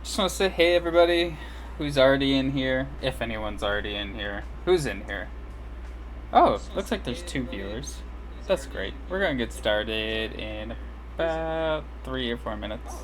Just want to say hey everybody who's already in here, if anyone's already in here. Who's in here? Oh, looks like there's two viewers. That's great. We're gonna get started in about 3 or 4 minutes.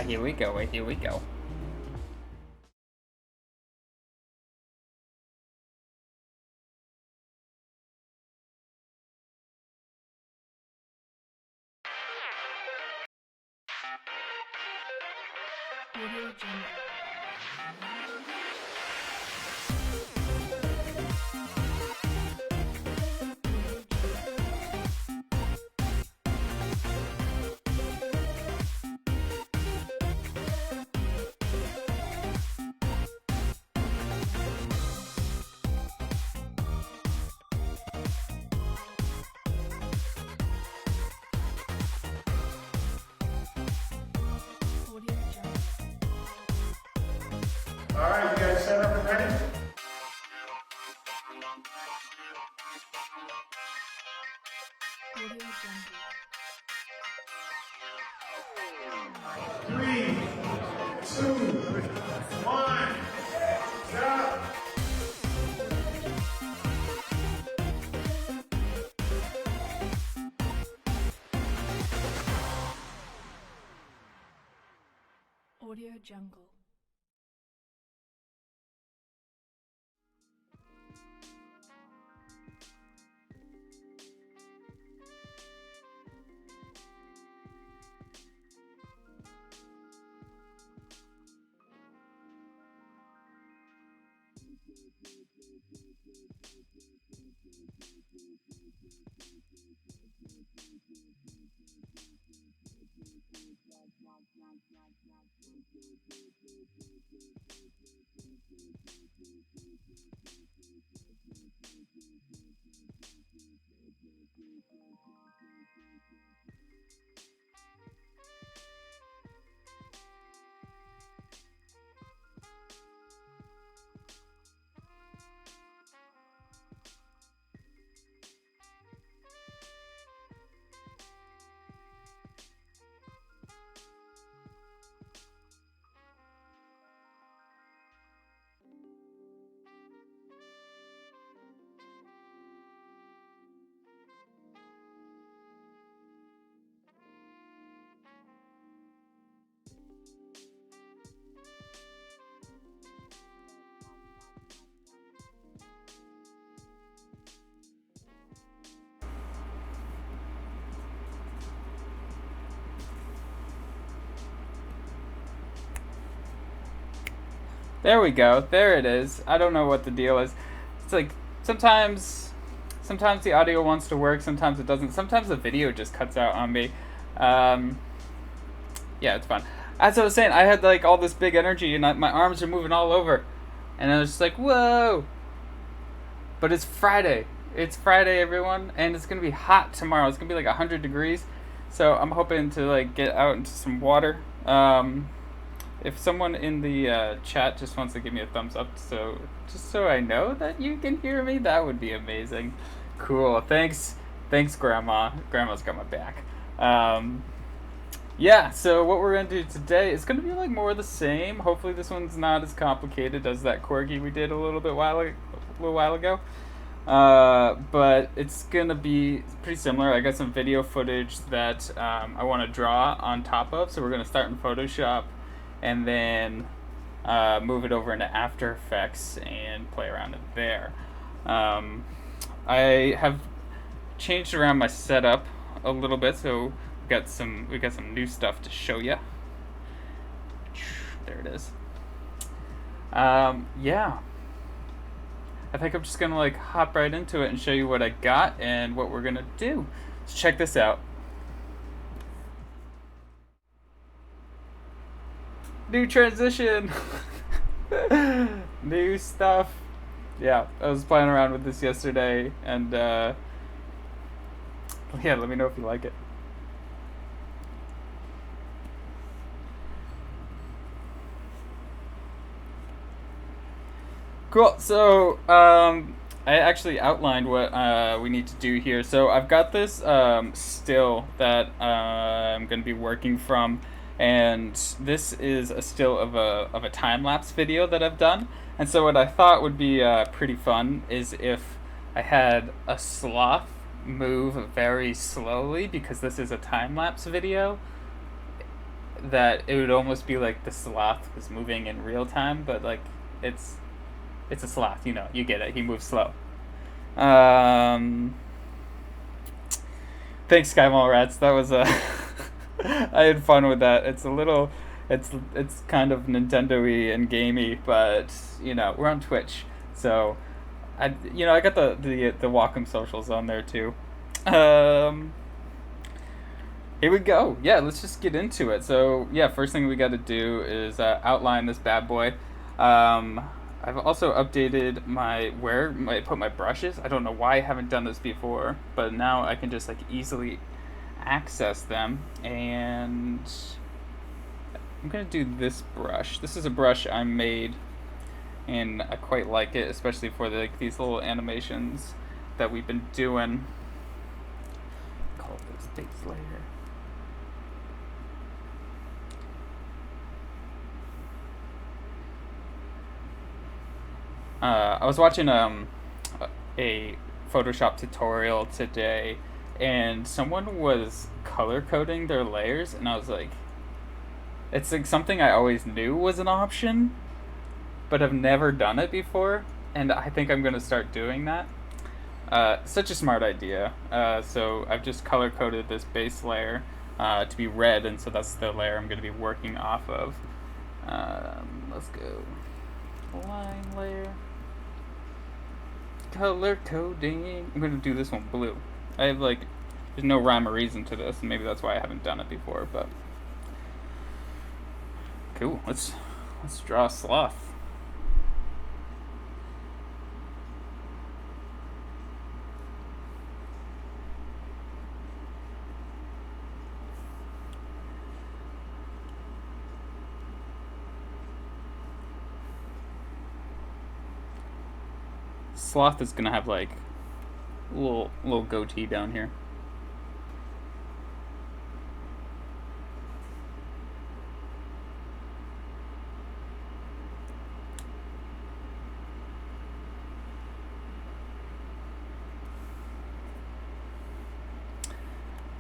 Here we go, here we go. All right, you guys set up and ready? Three, two, one, go! Audio Jungle. There we go. There it is. I don't know what the deal is. It's like sometimes the audio wants to work, sometimes it doesn't. Sometimes the video just cuts out on me. Yeah, it's fun. As I was saying, I had like all this big energy and my arms are moving all over. And I was just like, whoa. But it's Friday. It's Friday, everyone, and it's going to be hot tomorrow. It's going to be like 100 degrees. So I'm hoping to like get out into some water. If someone in the chat just wants to give me a thumbs up, just so I know that you can hear me, that would be amazing. Cool. Thanks, Grandma. Grandma's got my back. Yeah. So what we're gonna do today is gonna be like more of the same. Hopefully this one's not as complicated as that corgi we did a little while ago. But it's gonna be pretty similar. I got some video footage that I want to draw on top of, so we're gonna start in Photoshop and then move it over into After Effects and play around in there. I have changed around my setup a little bit, so we got some new stuff to show you. There it is. Yeah. I think I'm just gonna like hop right into it and show you what I got and what we're gonna do. So check this out. New transition. New stuff. Yeah, I was playing around with this yesterday, and yeah, let me know if you like it. Cool. So I actually outlined what we need to do here. So I've got this still that I'm going to be working from, and this is a still of a time-lapse video that I've done. And so what I thought would be pretty fun is if I had a sloth move very slowly, because this is a time-lapse video, that it would almost be like the sloth was moving in real time, but like it's a sloth, you know, you get it. He moves slow. Thanks, Sky Mall Rats. That was I had fun with that. It's a little, it's kind of Nintendo-y and gamey, but you know, we're on Twitch, so I got the Wacom socials on there too. Here we go. Yeah, let's just get into it. So yeah, first thing we got to do is outline this bad boy. I've also updated where I put my brushes. I don't know why I haven't done this before, but now I can just like easily access them. And I'm gonna do this brush. This is a brush I made, and I quite like it, especially for these little animations that we've been doing. Call this base layer. I was watching a Photoshop tutorial today, and someone was color coding their layers, and I was like, it's like something I always knew was an option, but I've never done it before, and I think I'm gonna start doing that. Such a smart idea. So I've just color coded this base layer to be red, and so that's the layer I'm gonna be working off of. Let's go line layer. color coding. I'm gonna do this one blue. I have like, there's no rhyme or reason to this, and maybe that's why I haven't done it before. But cool. Let's draw a sloth. Sloth is gonna have like a little goatee down here.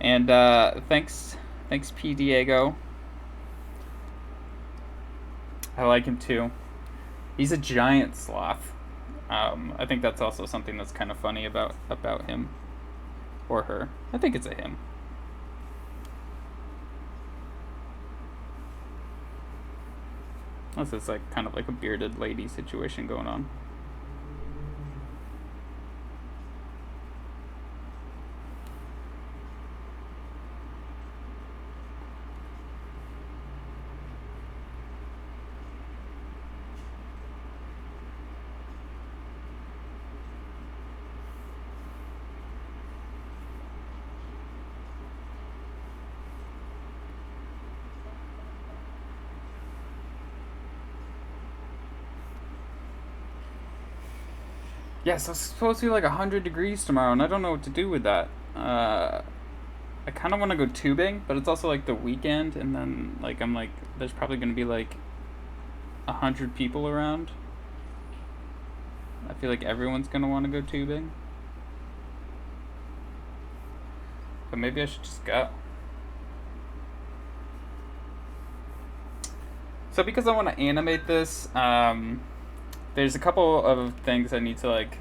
And thanks P Diego. I like him too. He's a giant sloth. I think that's also something that's kind of funny about him or her. I think it's a him. Unless it's like kind of like a bearded lady situation going on. Yeah, so it's supposed to be like 100 degrees tomorrow, and I don't know what to do with that. I kind of want to go tubing, but it's also like the weekend, and then like I'm like, there's probably gonna be like 100 people around. I feel like everyone's gonna want to go tubing, but maybe I should just go. So because I want to animate this, there's a couple of things I need to like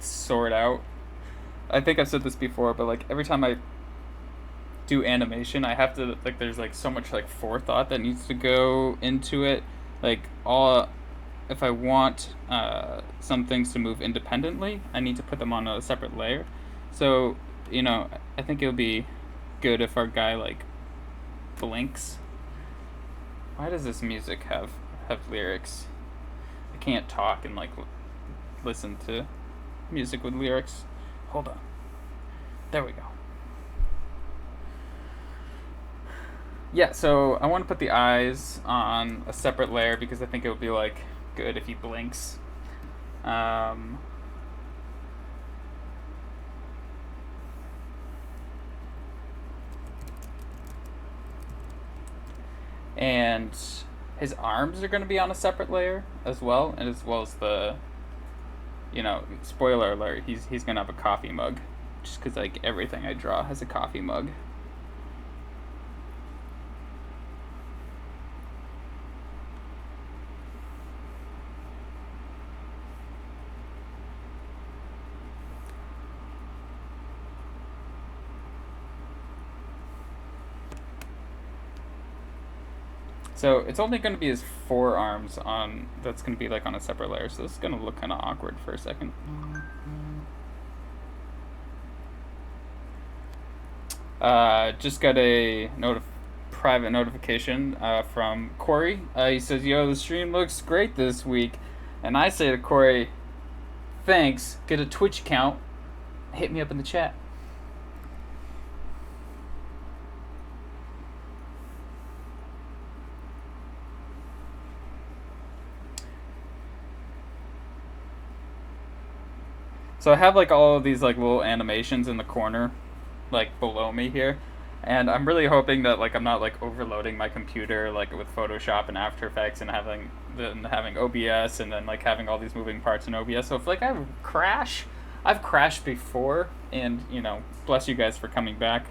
sort out. I think I've said this before, but like every time I do animation, I have to like there's like so much like forethought that needs to go into it. Like if I want some things to move independently, I need to put them on a separate layer. So, I think it would be good if our guy like blinks. Why does this music have lyrics? I can't talk and like listen to music with lyrics. Hold on. There we go. Yeah, so I want to put the eyes on a separate layer because I think it would be like good if he blinks. And his arms are going to be on a separate layer as well, and as well as the, spoiler alert, he's going to have a coffee mug, just because like everything I draw has a coffee mug. So it's only going to be his forearms on. That's going to be like on a separate layer. So this is going to look kind of awkward for a second. Just got a private notification from Corey. He says, "Yo, the stream looks great this week," and I say to Corey, "Thanks. Get a Twitch account. Hit me up in the chat." So I have like all of these like little animations in the corner, like below me here, and I'm really hoping that like I'm not like overloading my computer like with Photoshop and After Effects and having OBS and then like having all these moving parts in OBS. So if like I've crashed before, and bless you guys for coming back,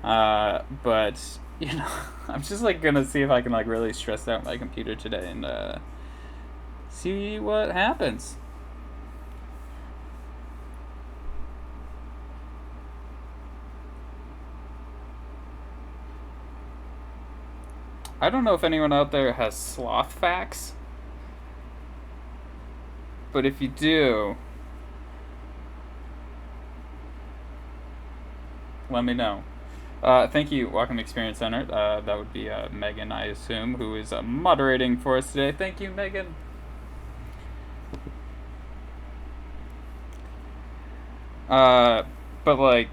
but I'm just like gonna see if I can like really stress out my computer today and see what happens. I don't know if anyone out there has sloth facts, but if you do, let me know. Thank you, Wacom Experience Center. That would be Megan, I assume, who is moderating for us today. Thank you, Megan. But like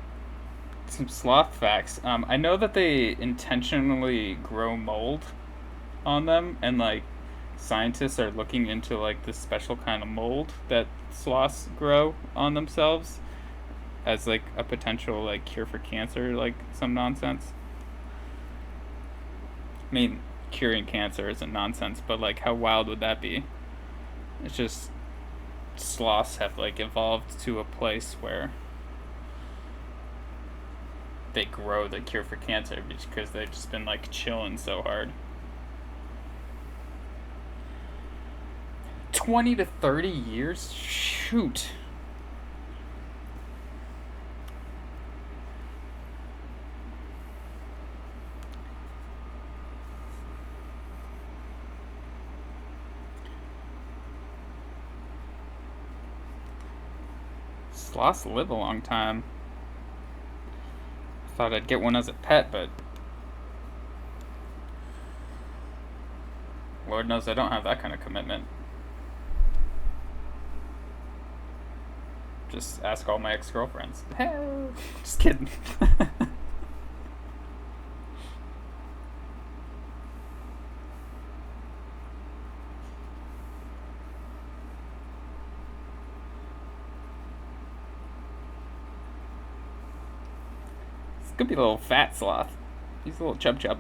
some sloth facts. I know that they intentionally grow mold on them, and like scientists are looking into like this special kind of mold that sloths grow on themselves as like a potential like cure for cancer, like some nonsense. I mean, curing cancer isn't nonsense, but like how wild would that be? It's just sloths have like evolved to a place where they grow the cure for cancer because they've just been like chilling so hard. 20 to 30 years? Shoot. Sloths live a long time. I thought I'd get one as a pet, but Lord knows I don't have that kind of commitment. Just ask all my ex-girlfriends. Hey, just kidding. This could be a little fat sloth. He's a little chub.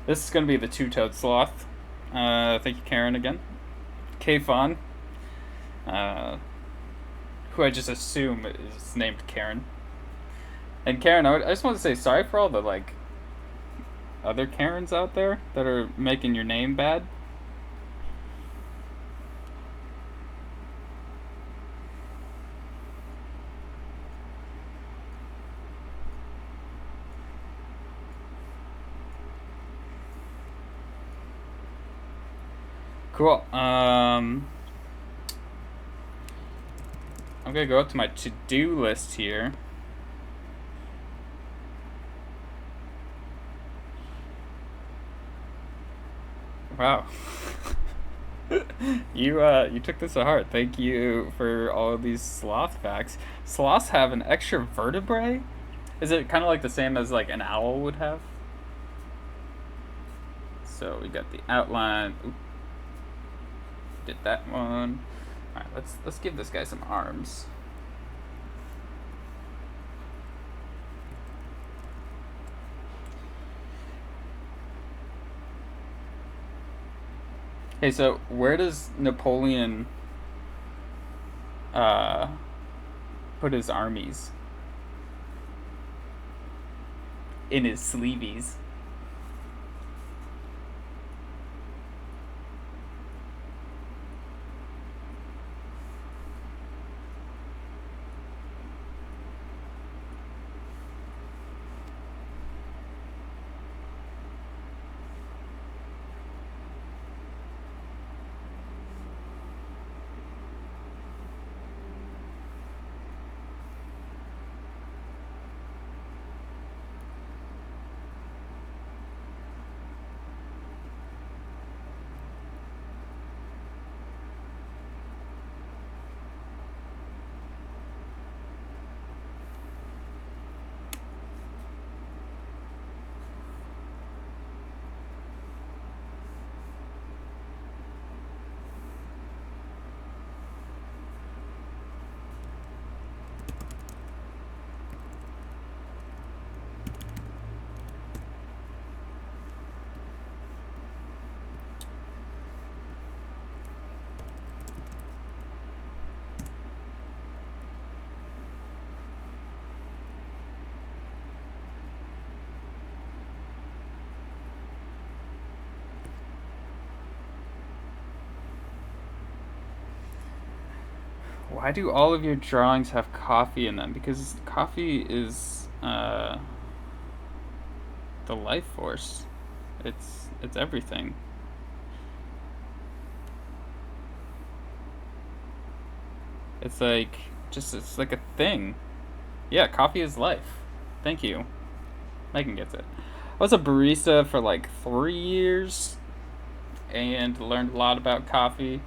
This is going to be the two-toed sloth. Thank you, Karen, again. K-Fawn, who I just assume is named Karen. And Karen, I just want to say sorry for all the, like, other Karens out there that are making your name bad. Cool. I'm gonna go up to my to-do list here. Wow. You took this to heart. Thank you for all of these sloth facts. Sloths have an extra vertebrae? Is it kind of like the same as like an owl would have? So we got the outline. Oop. Did that one. All right, let's give this guy some arms. Hey, so where does Napoleon put his armies? In his sleeveys. Why do all of your drawings have coffee in them? Because coffee is the life force. It's everything. It's like it's like a thing. Yeah, coffee is life. Thank you. Megan gets it. I was a barista for like 3 years and learned a lot about coffee.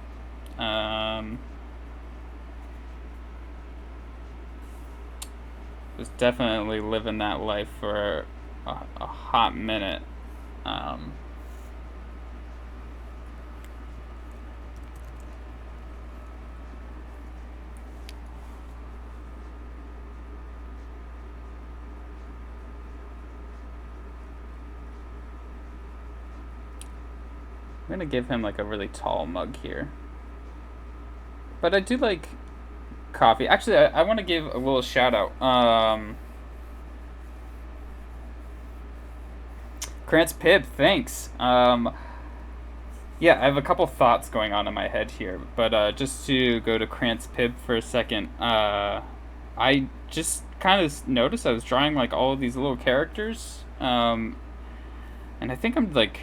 Was definitely living that life for a hot minute. Um, I'm gonna give him like a really tall mug here. But I do like coffee. Actually, I want to give a little shout out. Krantz Pib, thanks. Yeah, I have a couple thoughts going on in my head here, but just to go to Krantz Pib for a second, I just kind of noticed I was drawing like all of these little characters, and I think I'm like,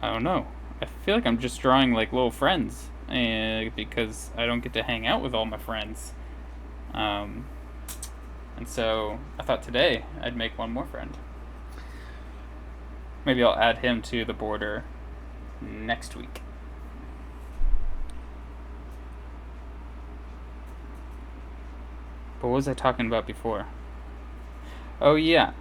I don't know, I feel like I'm just drawing like little friends, because I don't get to hang out with all my friends, and so I thought today I'd make one more friend. Maybe I'll add him to the border next week. But what was I talking about before? Oh, yeah.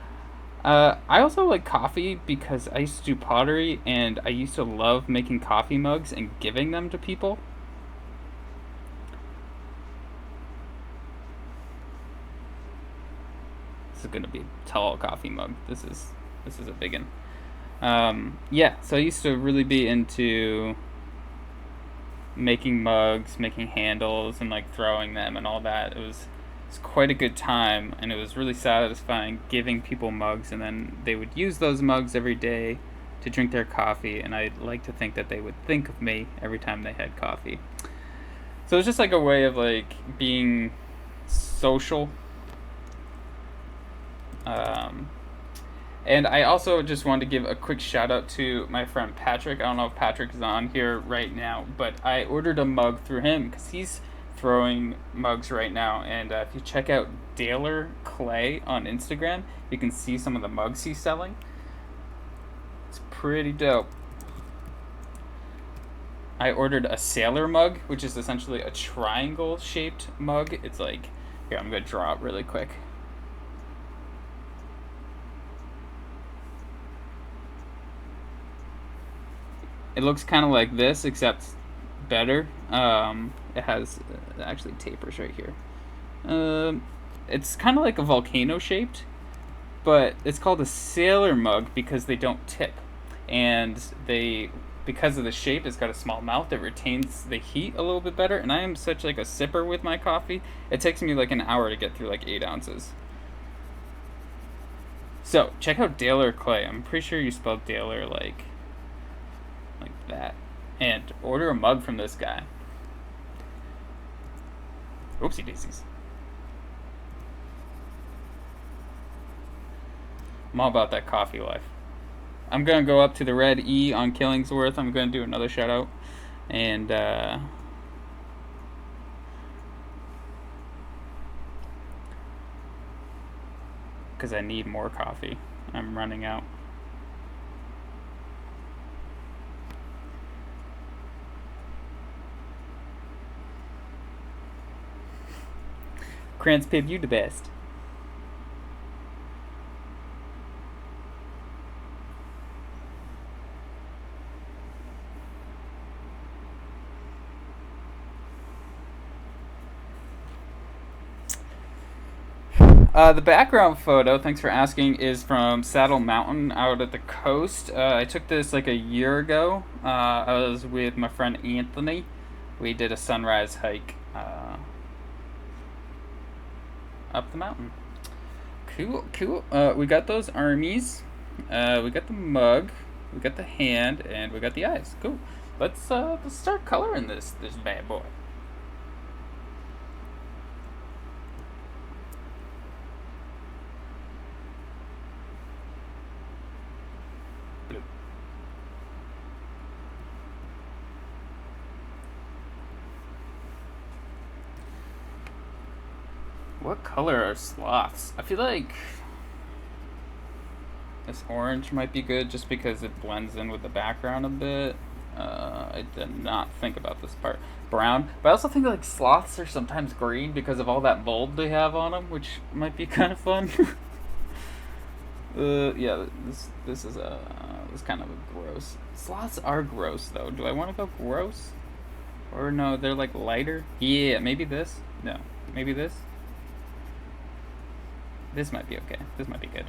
I also like coffee because I used to do pottery and I used to love making coffee mugs and giving them to people. This is gonna be a tall coffee mug. This is a big one. Yeah, so I used to really be into making mugs, making handles, and like throwing them and all that. It was quite a good time, and it was really satisfying giving people mugs, and then they would use those mugs every day to drink their coffee, and I'd like to think that they would think of me every time they had coffee. So it's just like a way of like being social. And I also just wanted to give a quick shout out to my friend Patrick. I don't know if Patrick is on here right now, but I ordered a mug through him because he's throwing mugs right now. And if you check out Daler Clay on Instagram, you can see some of the mugs he's selling. It's pretty dope. I ordered a sailor mug, which is essentially a triangle shaped mug. It's like, here, I'm going to draw it really quick. It looks kind of like this, except better. It has actually tapers right here. It's kind of like a volcano shaped, but it's called a sailor mug because they don't tip, and because of the shape, it's got a small mouth that retains the heat a little bit better. And I am such like a sipper with my coffee. It takes me like an hour to get through like 8 ounces. So check out Daler Clay. I'm pretty sure you spelled Daler like that, and order a mug from this guy. Oopsie daisies. I'm all about that coffee life. I'm gonna go up to the Red E on Killingsworth. I'm gonna do another shout out, and because I need more coffee. I'm running out. Krantz Pib, you the best. The background photo, thanks for asking, is from Saddle Mountain out at the coast. I took this like a year ago. I was with my friend Anthony. We did a sunrise hike up the mountain. Cool. We got those armies. We got the mug. We got the hand, and we got the eyes. Cool. Let's start coloring this bad boy. What color are sloths? I feel like this orange might be good just because it blends in with the background a bit. I did not think about this part. Brown, but I also think like sloths are sometimes green because of all that mold they have on them, which might be kind of fun. Yeah, this is kind of gross. Sloths are gross though. Do I want to go gross? Or no, they're like lighter. Yeah, maybe this. No, maybe this. This might be okay. This might be good.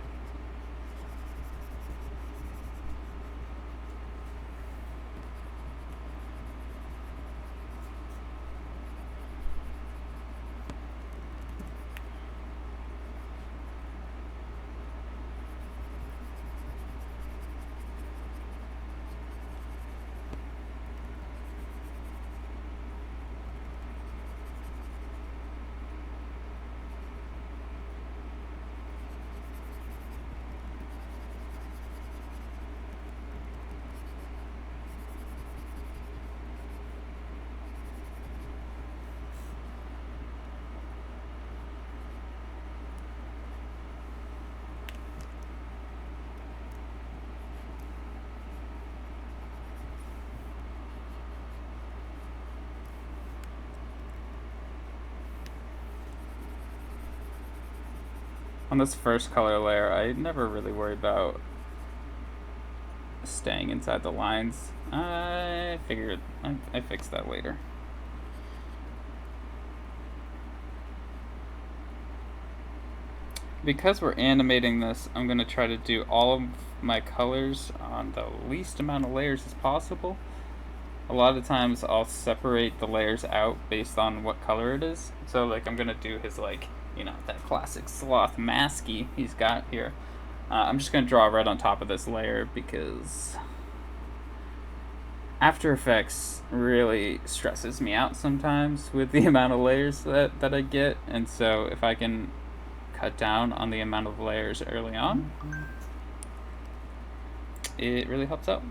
On this first color layer, I never really worry about staying inside the lines. I figured I fixed that later. Because we're animating this, I'm going to try to do all of my colors on the least amount of layers as possible. A lot of times I'll separate the layers out based on what color it is. So like I'm going to do his like, you know, that classic sloth masky he's got here. I'm just going to draw red on top of this layer because After Effects really stresses me out sometimes with the amount of layers that I get. And so if I can cut down on the amount of layers early on, it really helps out.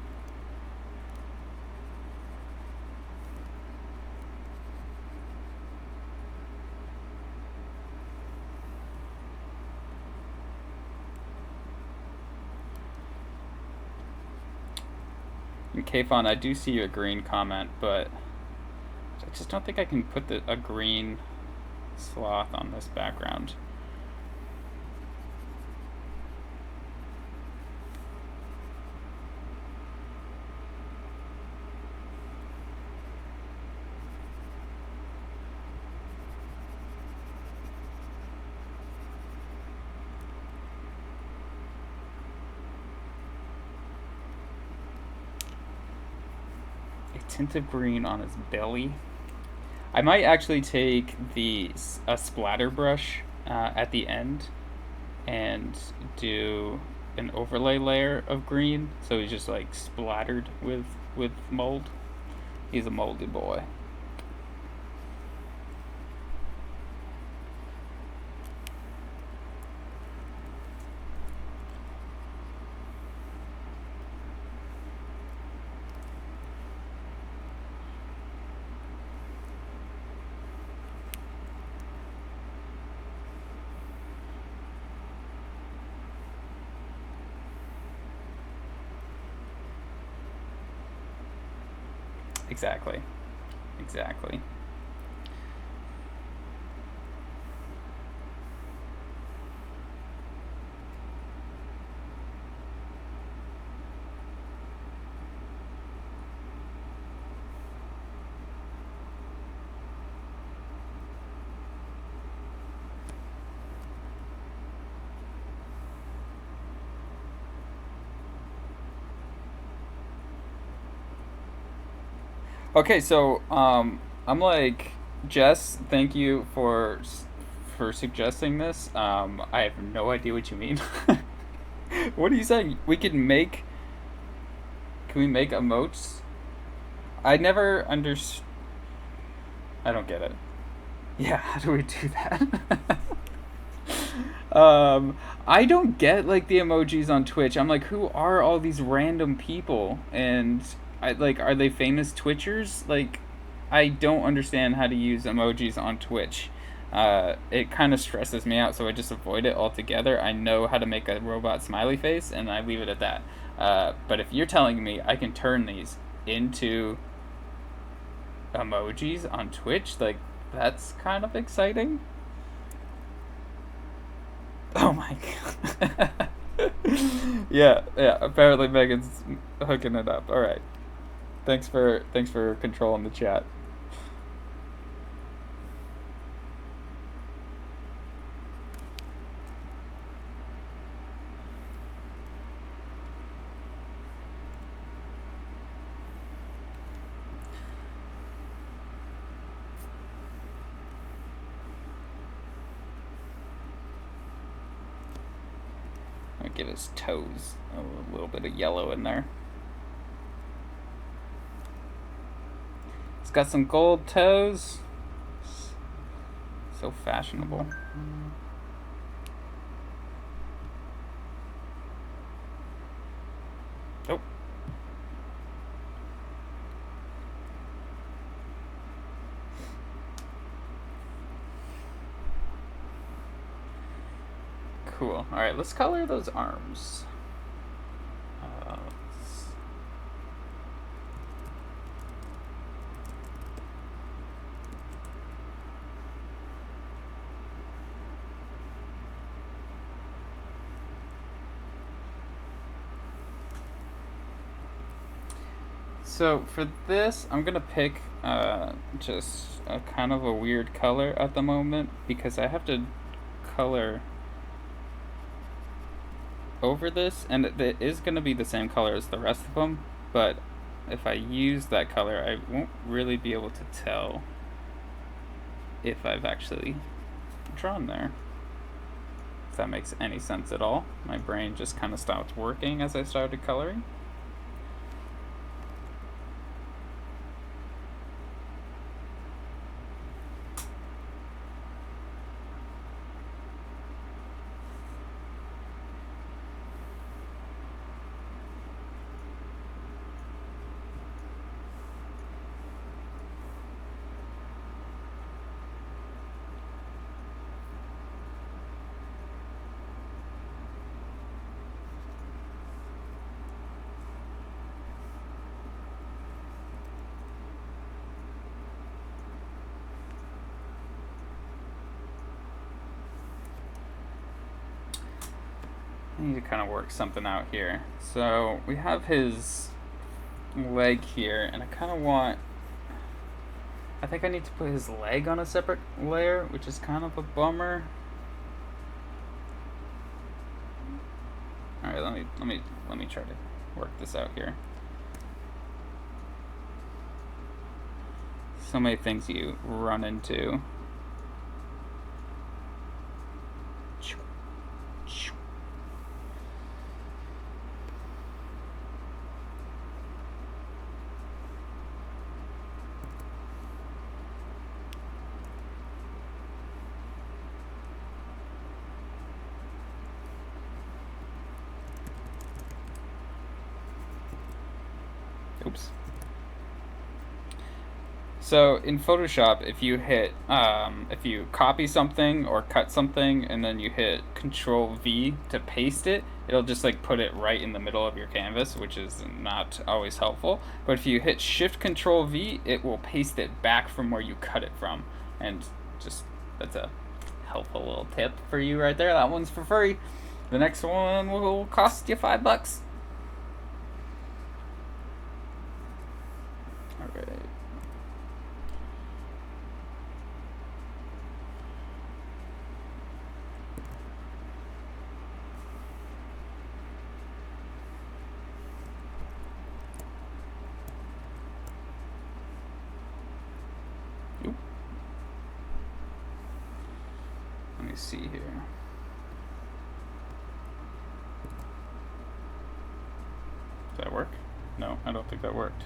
And Kfon, I do see your green comment, but I just don't think I can put a green sloth on this background. Tint of green on his belly. I might actually take a splatter brush at the end and do an overlay layer of green, so he's just like splattered with mold. He's a moldy boy. Exactly. Exactly. Okay, so I'm like, Jess, thank you for suggesting this. I have no idea what you mean. What are you saying? Can we make emotes? I never understood. I don't get it. Yeah, how do we do that? I don't get like the emojis on Twitch. I'm like, who are all these random people? And are they famous Twitchers? Like, I don't understand how to use emojis on Twitch. it kind of stresses me out, so I just avoid it altogether. I know how to make a robot smiley face, and I leave it at that. But if you're telling me I can turn these into emojis on Twitch, like, that's kind of exciting. Oh my god. Yeah, apparently Megan's hooking it up. All right. Thanks for controlling the chat. I'll give his toes a little bit of yellow in there. It's got some gold toes. So fashionable. Oh. Cool. Alright, let's color those arms. So for this, I'm gonna pick just a kind of a weird color at the moment because I have to color over this, and it is gonna be the same color as the rest of them, but if I use that color, I won't really be able to tell if I've actually drawn there. If that makes any sense at all. My brain just kind of stopped working as I started coloring. I need to kind of work something out here. So we have his leg here, and I kind of want... I think I need to put his leg on a separate layer, which is kind of a bummer. All right, let me try to work this out here. So many things you run into. Oops. So in Photoshop, if you copy something or cut something and then you hit Control V to paste it, it'll just like put it right in the middle of your canvas, which is not always helpful. But if you hit Shift Control V, it will paste it back from where you cut it from. And just, that's a helpful little tip for you right there. That one's for free. The next one will cost you $5. Alright. Let me see here. Does that work? No, I don't think that worked.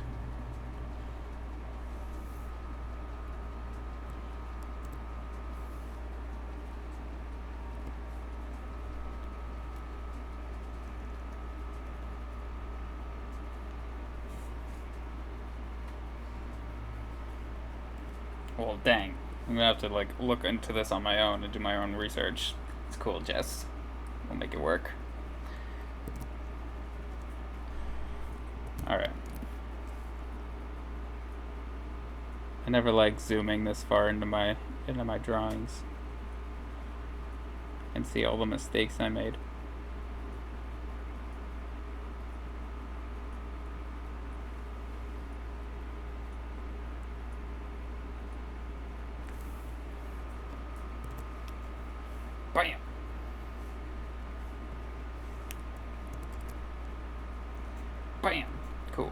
Well, dang. I'm gonna have to like look into this on my own and do my own research. It's cool, Jess. We'll make it work. Alright. I never like zooming this far into my drawings and see all the mistakes I made. Bam! Bam! Cool.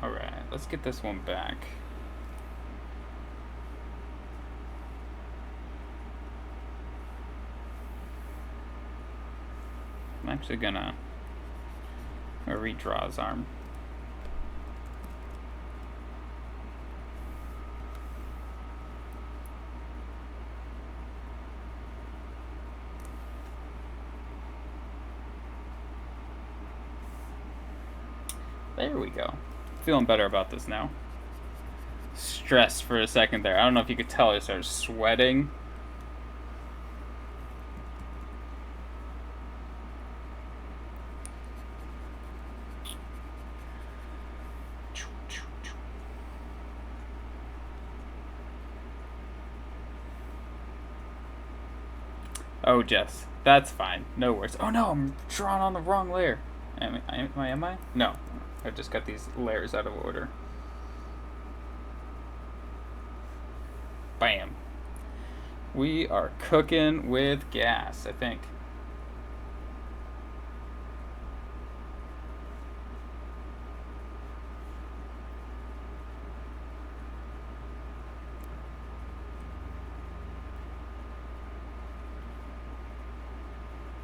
Alright, let's get this one back. I'm actually gonna redraw his arm. There we go. Feeling better about this now. Stressed for a second there. I don't know if you could tell, I started sweating. Oh, Jess, that's fine. No worries. Oh no, I'm drawing on the wrong layer. Am I? No. I just got these layers out of order. Bam. We are cooking with gas, I think.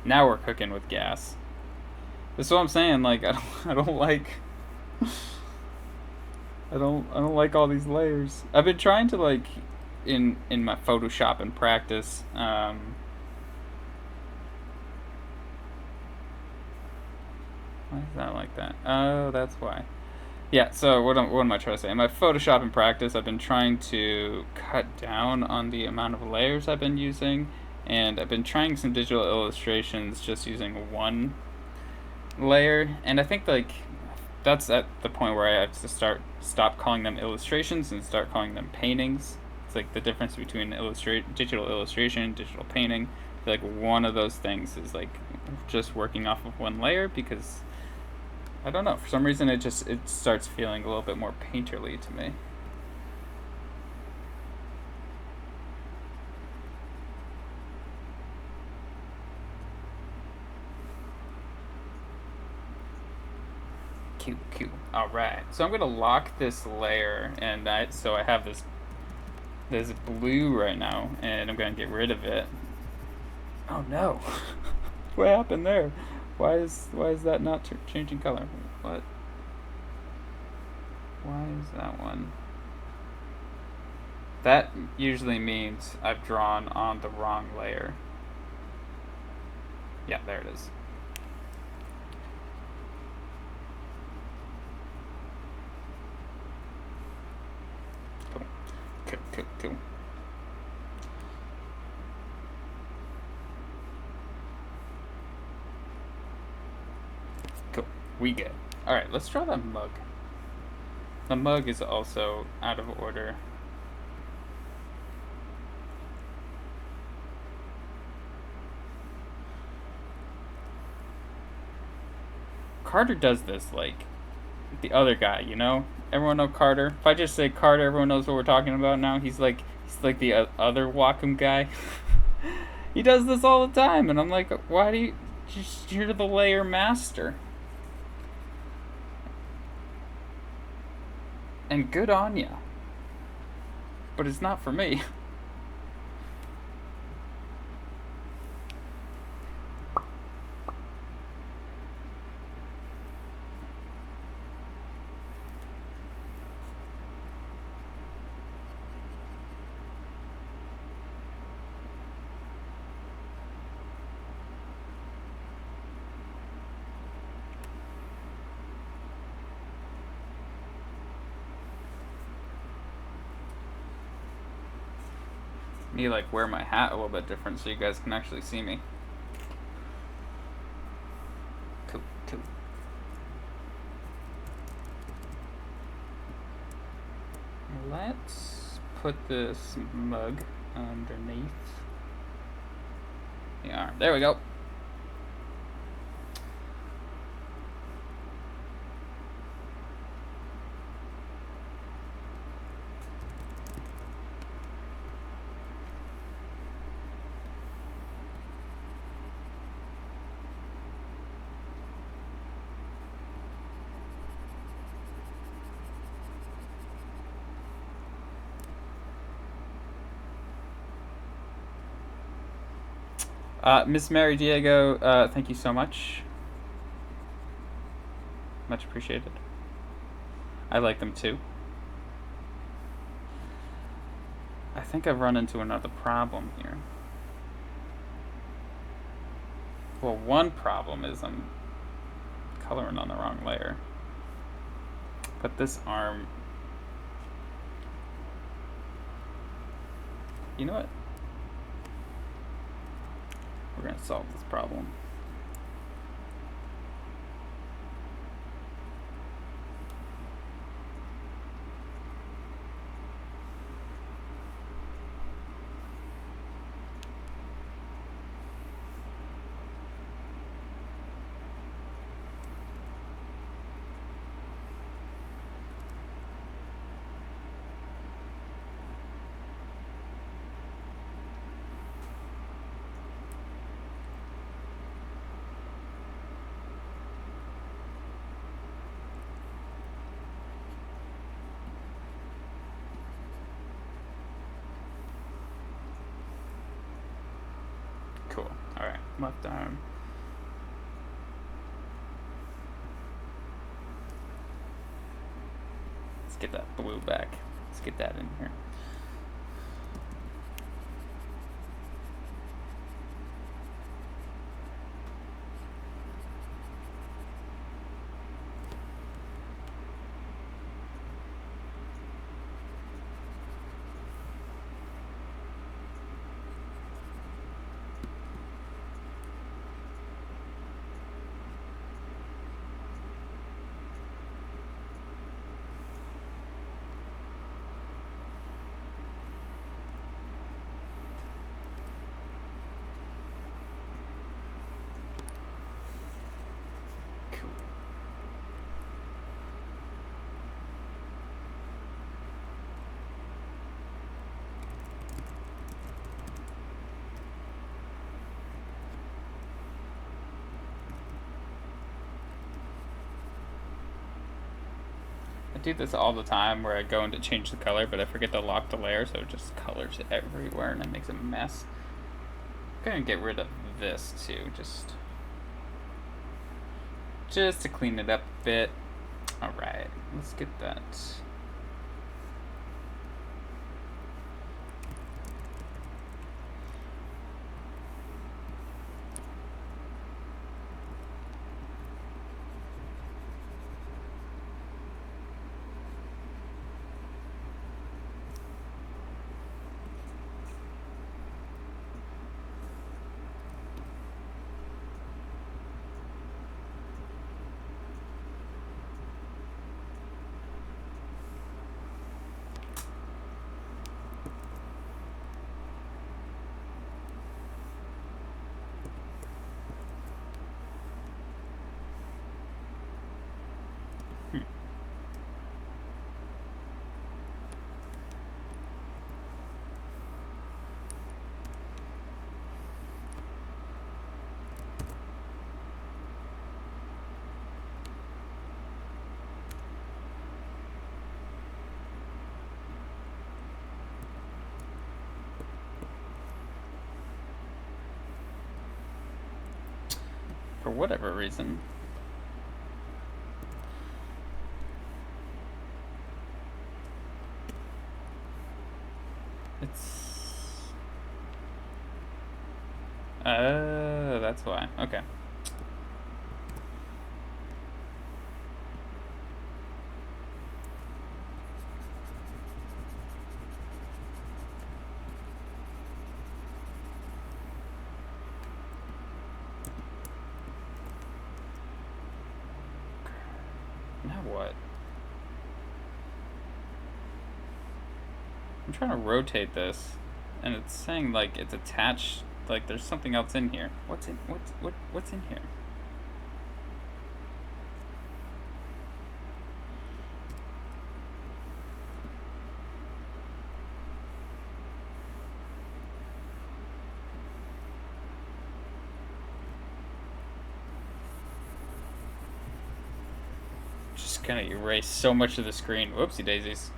Now we're cooking with gas. That's what I'm saying. Like I don't like. I don't like all these layers. I've been trying to like, in my Photoshop and practice. Why is that like that? Oh, that's why. Yeah. So what am I trying to say? In my Photoshop and practice, I've been trying to cut down on the amount of layers I've been using. And I've been trying some digital illustrations just using one layer, and I think like that's at the point where I have to stop calling them illustrations and start calling them paintings. It's like the difference between digital illustration, digital painting. Like one of those things is like just working off of one layer, because I don't know, for some reason it starts feeling a little bit more painterly to me. Cute. Alright, so I'm gonna lock this layer, and so I have this blue right now, and I'm gonna get rid of it. Oh no. What happened there? Why is that not changing color? What? Why is that one? That usually means I've drawn on the wrong layer. Yeah, there it is. Cool. Cool. We good. Alright, let's draw that mug. The mug is also out of order. Carter does this like the other guy, you know? Everyone know Carter? If I just say Carter, everyone knows what we're talking about now. He's like the other Wacom guy. He does this all the time, and I'm like, why do you're the layer master. And good on ya. But it's not for me. me like wear my hat a little bit different so you guys can actually see me. Cool, cool. Let's put this mug underneath. Yeah, there we go. Miss Mary Diego, thank you so much. Much appreciated. I like them too. I think I've run into another problem here. Well, one problem is I'm coloring on the wrong layer. But this arm... You know what? We're gonna solve this problem. Cool. Alright, left arm. Let's get that blue back. Let's get that in here. I do this all the time where I go in to change the color, but I forget to lock the layer, so it just colors everywhere and it makes a mess. I'm gonna get rid of this too, just to clean it up a bit. Alright, let's get that. For whatever reason. It's... that's why. Okay. Now what? I'm trying to rotate this, and it's saying like it's attached. Like there's something else in here. What's in here? Just gonna erase so much of the screen. Whoopsie daisies.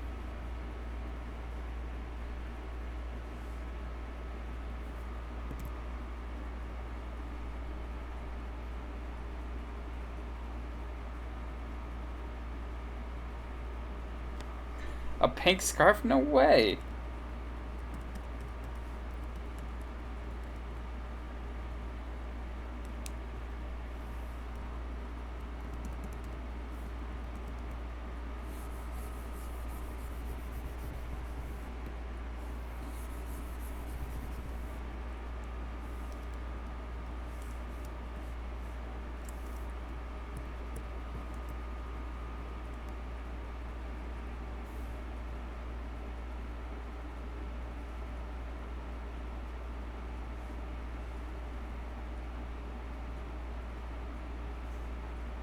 A pink scarf? No way.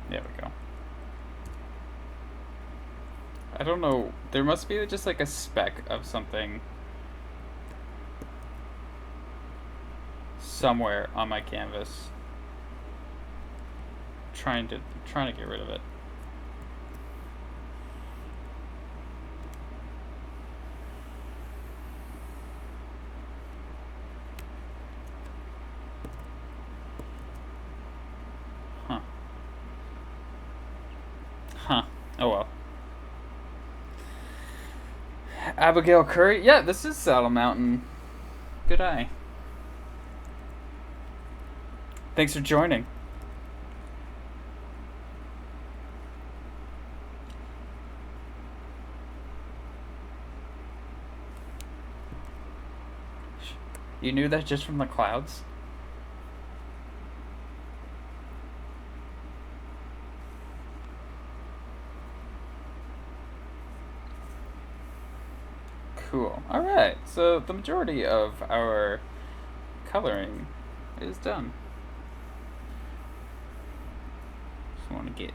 There we go. I don't know. There must be just like a speck of something somewhere on my canvas. Trying to get rid of it. Huh. Huh. Oh well. Abigail Curry? Yeah, this is Saddle Mountain. Good eye. Thanks for joining. You knew that just from the clouds? Cool. Alright, so the majority of our coloring is done. Just want to get...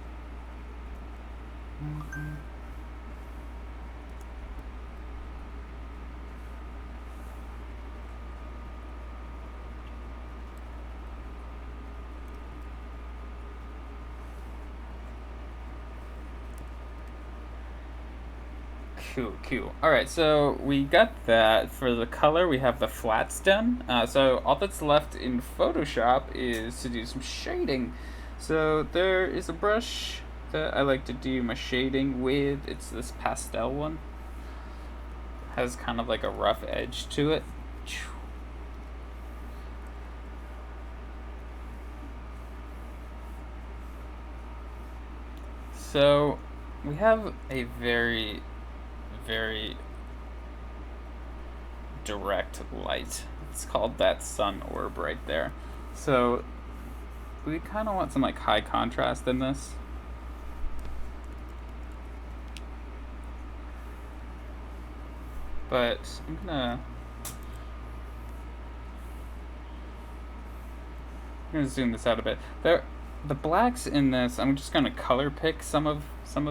Cool. Alright, so we got that. For the color, we have the flats done. So all that's left in Photoshop is to do some shading. So there is a brush that I like to do my shading with. It's this pastel one. Has kind of like a rough edge to it. So we have a very direct light. It's called that sun orb right there. So we kind of want some like high contrast in this. But I'm gonna zoom this out a bit. The blacks in this, I'm just gonna color pick some of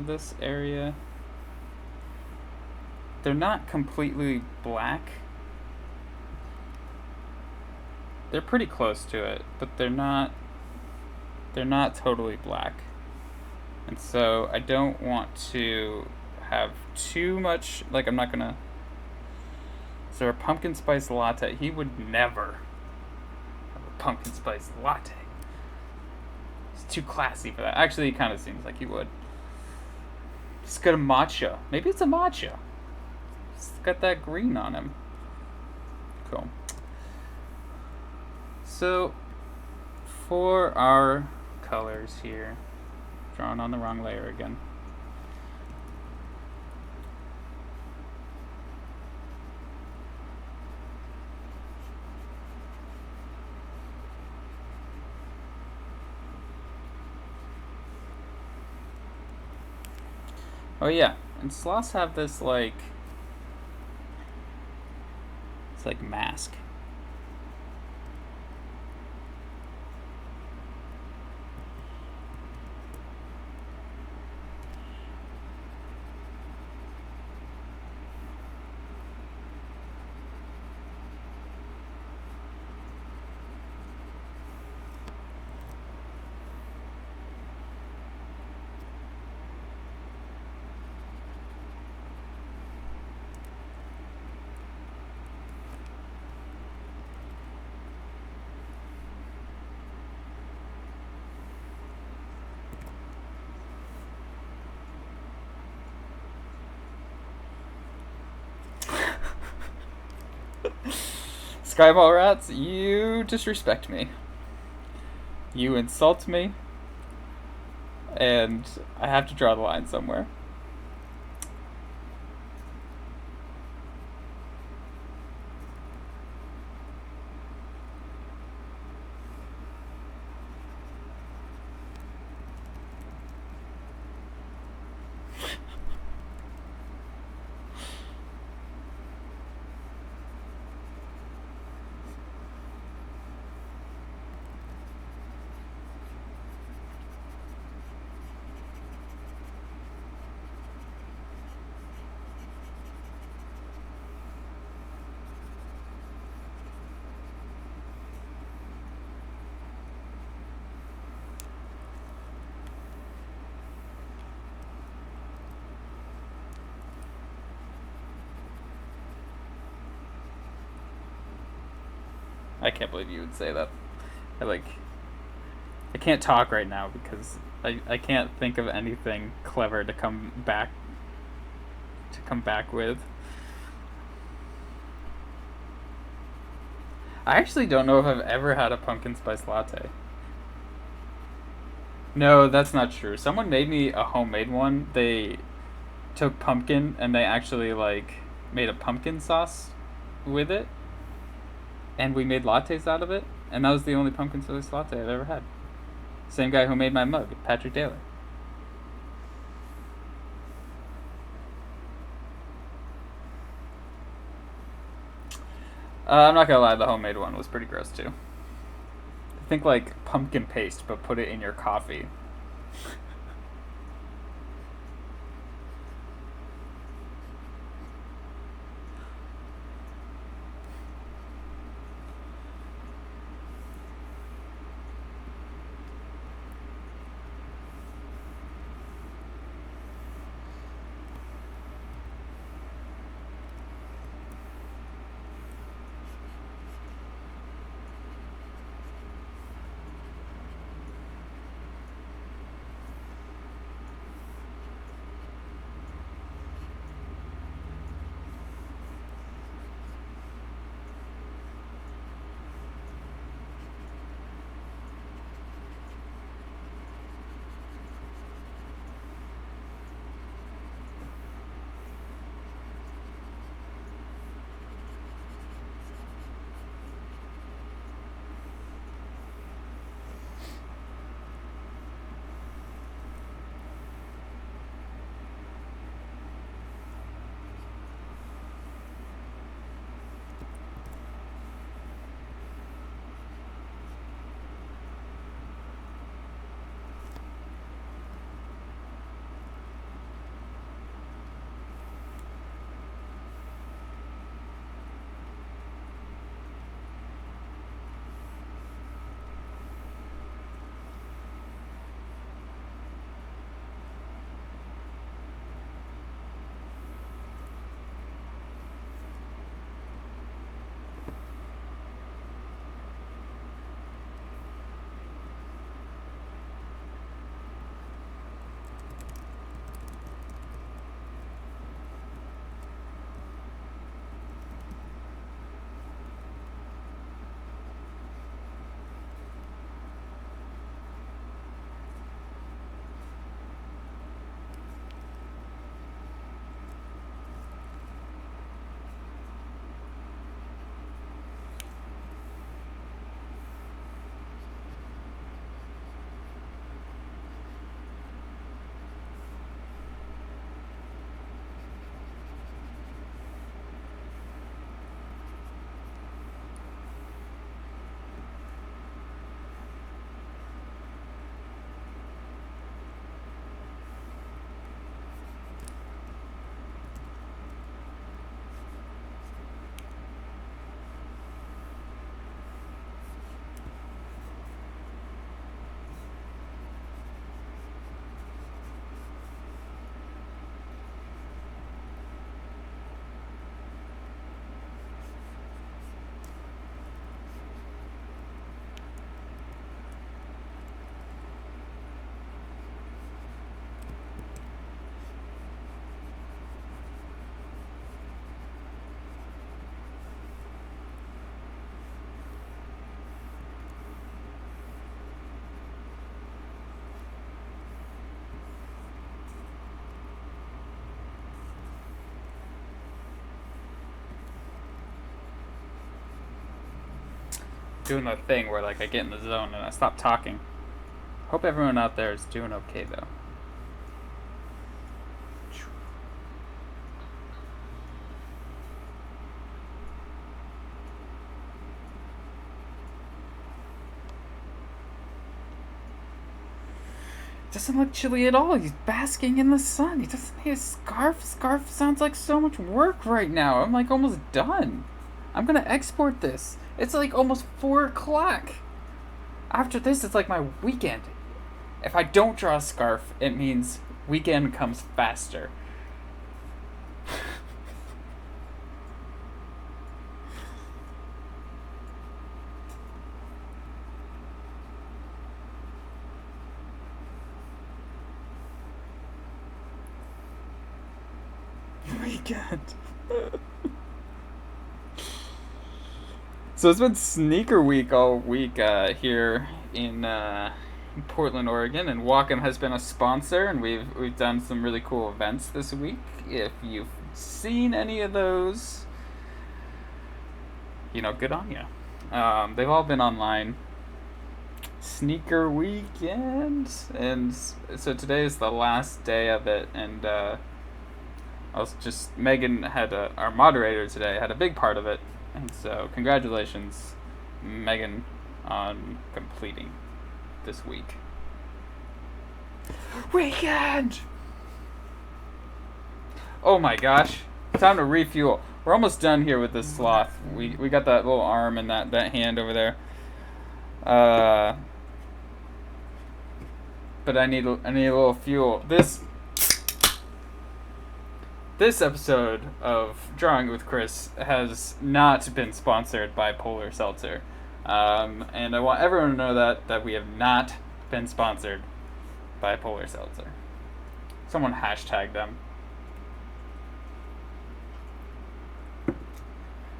this area. They're not completely black. They're pretty close to it, but they're not totally black. And so I don't want to have too much, like I'm not gonna... So a pumpkin spice latte, he would never have a pumpkin spice latte. It's too classy for that. Actually, it kind of seems like he would. He's got a matcha. Maybe it's a matcha. It's got that green on him. Cool. So, for our colors here, drawing on the wrong layer again. Oh yeah, and sloths have this like it's like mask. Skyball rats, you disrespect me. You insult me, and I have to draw the line somewhere. I can't believe you would say that. I can't talk right now because I can't think of anything clever to come back with. I actually don't know if I've ever had a pumpkin spice latte. No, that's not true. Someone made me a homemade one. They took pumpkin and they actually like made a pumpkin sauce with it, and we made lattes out of it, and that was the only pumpkin spice latte I've ever had. Same guy who made my mug, Patrick Taylor. I'm not gonna lie, the homemade one was pretty gross too. Think like pumpkin paste, but put it in your coffee. doing the thing where like I get in the zone and I stop talking. Hope everyone out there is doing okay though. Doesn't look chilly at all. He's basking in the sun. He doesn't need a scarf. Scarf sounds like so much work right now. I'm like almost done. I'm gonna export this. It's like almost 4 o'clock. After this, it's like my weekend. If I don't draw a scarf, it means weekend comes faster. Weekend. So it's been sneaker week all week here in Portland, Oregon, and Wacom has been a sponsor, and we've done some really cool events this week. If you've seen any of those, you know, good on you. They've all been online. Sneaker weekend, and so today is the last day of it, and Megan had our moderator today had a big part of it, and so congratulations, Megan, on completing this week. Weekend! Oh my gosh, time to refuel. We're almost done here with this sloth. We got that little arm and that hand over there. But I need a little fuel. This episode of Drawing with Chris has not been sponsored by Polar Seltzer. And I want everyone to know that we have not been sponsored by Polar Seltzer. Someone hashtag them.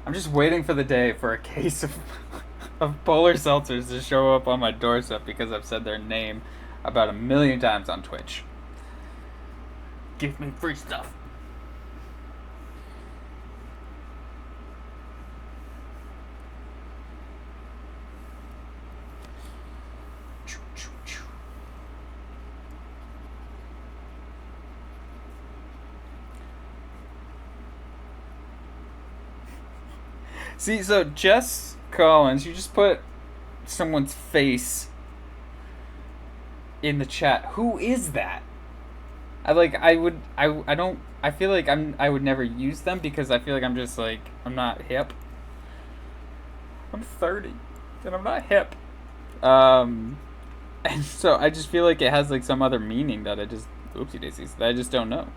I'm just waiting for the day for a case of Polar Seltzers to show up on my doorstep because I've said their name about 1 million times on Twitch. Give me free stuff. See, so Jess Collins, you just put someone's face in the chat. Who is that? I feel like I would never use them because I feel like I'm just like, I'm not hip. I'm 30 and I'm not hip. And so I just feel like it has like some other meaning that oopsie daisies, that I just don't know.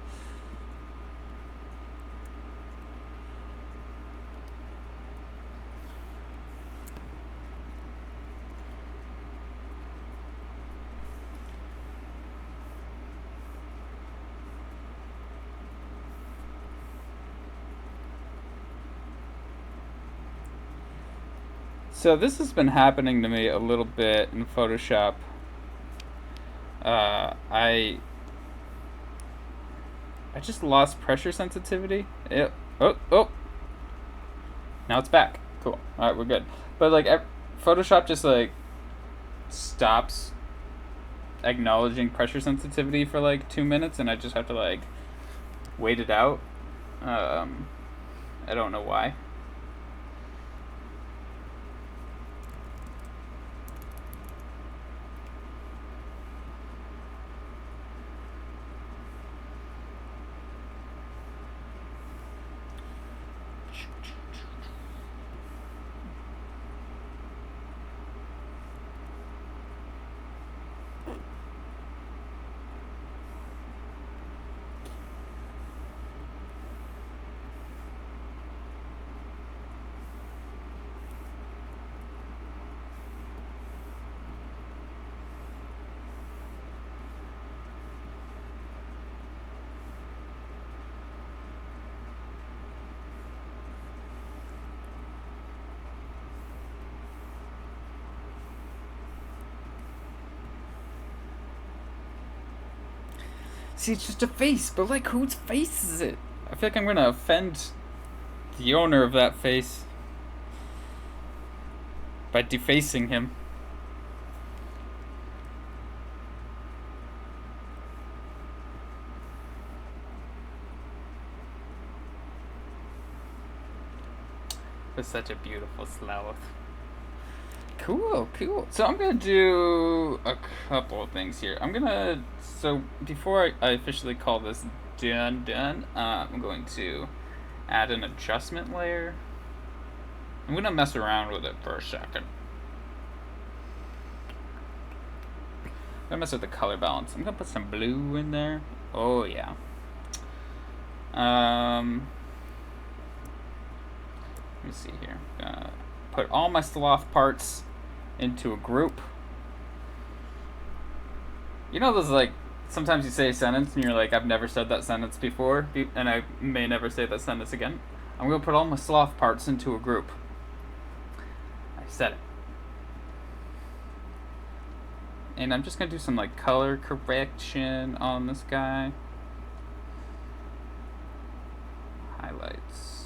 So this has been happening to me a little bit in Photoshop. I just lost pressure sensitivity. Oh. Now it's back. Cool. All right, we're good. But like Photoshop just like stops acknowledging pressure sensitivity for like 2 minutes, and I just have to like wait it out. I don't know why. See, it's just a face, but like, whose face is it? I feel like I'm gonna offend the owner of that face. by defacing him. Was such a beautiful sloth. Cool, cool. So I'm gonna do a couple of things here. So before I officially call this done, I'm going to add an adjustment layer. I'm gonna mess around with it for a second. I'm gonna mess with the color balance. I'm gonna put some blue in there. Oh yeah. Let me see here. Put all my sloth parts into a group. You know those, like, sometimes you say a sentence and you're like, I've never said that sentence before, and I may never say that sentence again. I'm gonna put all my sloth parts into a group. I said it. And I'm just gonna do some, like, color correction on this guy. Highlights.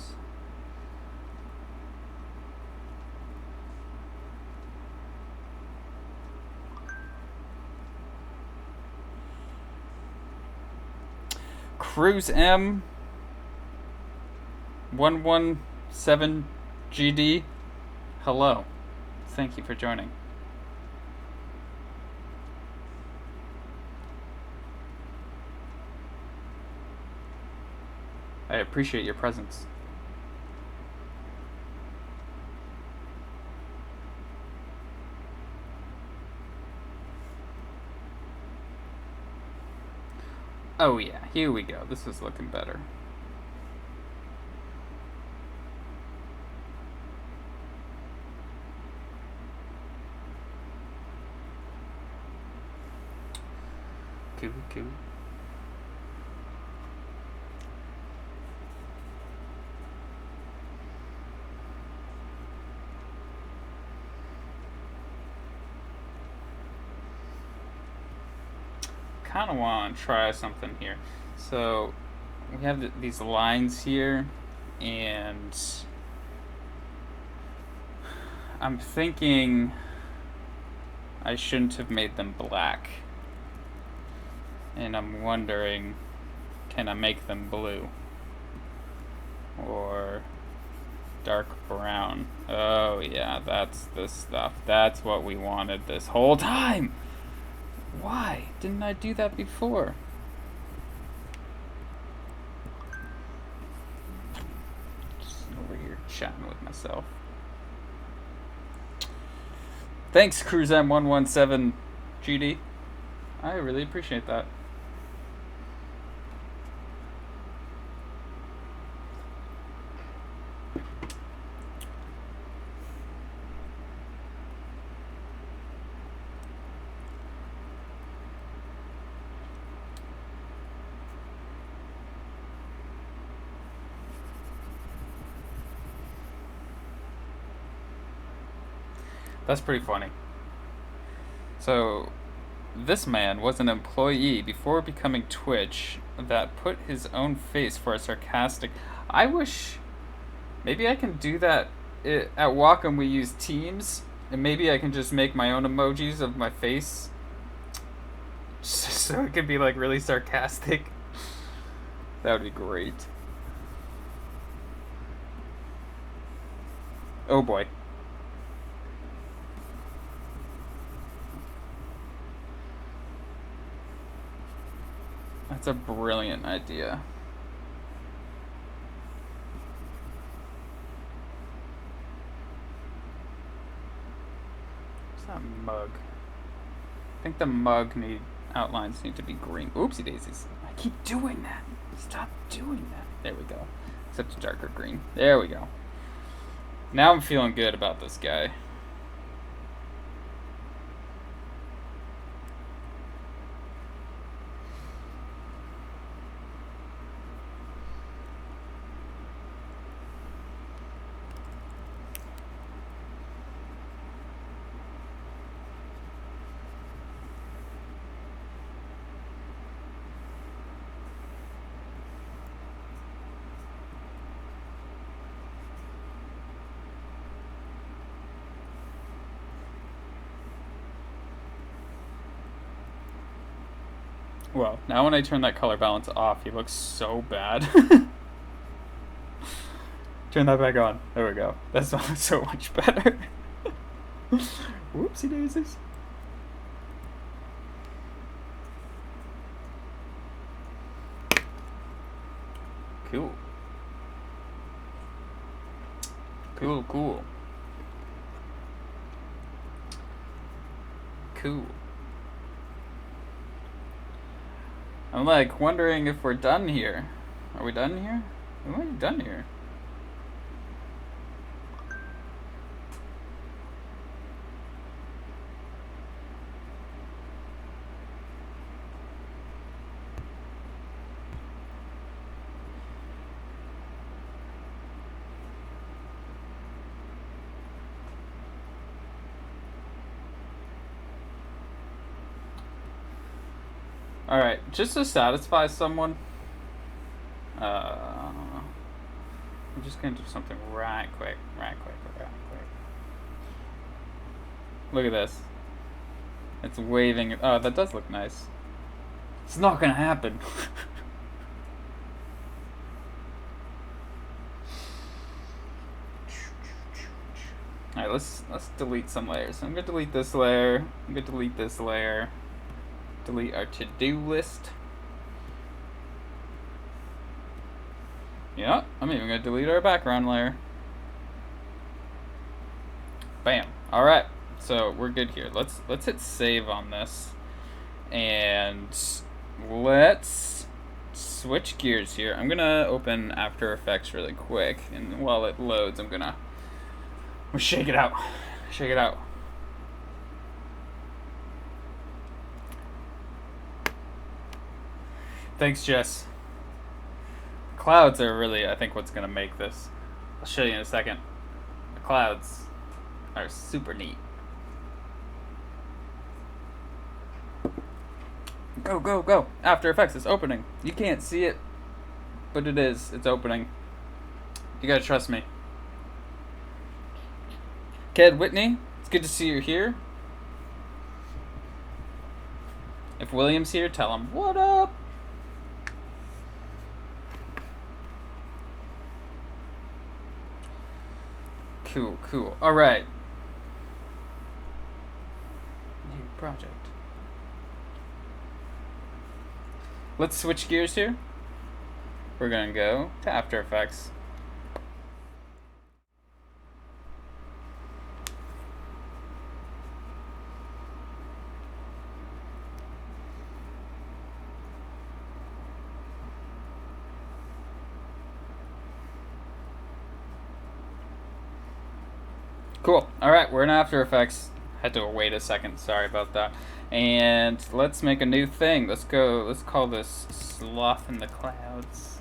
Cruise M 117 GD. Hello. Thank you for joining. I appreciate your presence. Oh yeah, here we go. This is looking better. Cool, cool. Kind of want to try something here. So we have these lines here, and I'm thinking I shouldn't have made them black. And I'm wondering, can I make them blue? Or dark brown? Oh yeah, that's the stuff. That's what we wanted this whole time! Why didn't I do that before? Just over here chatting with myself. Thanks, Cruise M117 GD. I really appreciate that. That's pretty funny. So, this man was an employee before becoming Twitch that put his own face for a sarcastic... I wish... Maybe I can do that. At Wacom we use Teams, and maybe I can just make my own emojis of my face. So it could be, like, really sarcastic. That would be great. Oh boy. That's a brilliant idea. What's that mug? I think the mug outlines need to be green. Oopsie daisies. I keep doing that. Stop doing that. There we go. Except a darker green. There we go. Now I'm feeling good about this guy. Well, now when I turn that color balance off, he looks so bad. Turn that back on. There we go. That's so much better. Whoopsie daisies. Cool. Cool. I'm like wondering if we're done here. Are we done here? We might be done here. Alright, just to satisfy someone, I'm just gonna do something right quick. Look at this. It's waving. Oh, that does look nice. It's not gonna happen. Alright, let's delete some layers. So I'm gonna delete this layer. I'm gonna delete this layer. Delete our to-do list. Yeah, I'm even gonna delete our background layer. Bam. Alright, so we're good here. Let's hit save on this. And let's switch gears here. I'm gonna open After Effects really quick, and while it loads, I'm gonna shake it out. Shake it out. Thanks, Jess. Clouds are really, I think, what's gonna make this. I'll show you in a second. The clouds are super neat. Go. After Effects is opening. You can't see it, but it is. It's opening. You gotta trust me. Ked Whitney, it's good to see you here. If William's here, tell him, what up? Cool. Alright. New project. Let's switch gears here. We're gonna go to After Effects. Cool. Alright, we're in After Effects. Had to wait a second, sorry about that. And let's make a new thing. Let's call this Sloth in the Clouds.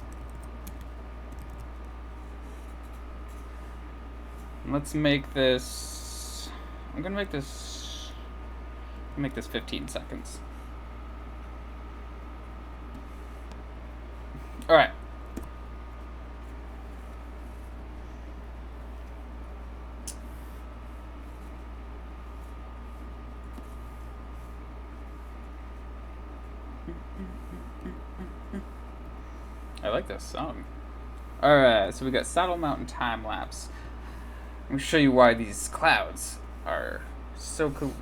Let's make this, I'm gonna make this 15 seconds. Alright. I like this song. Alright, so we got Saddle Mountain Time Lapse. I'm gonna show you why these clouds are so cool.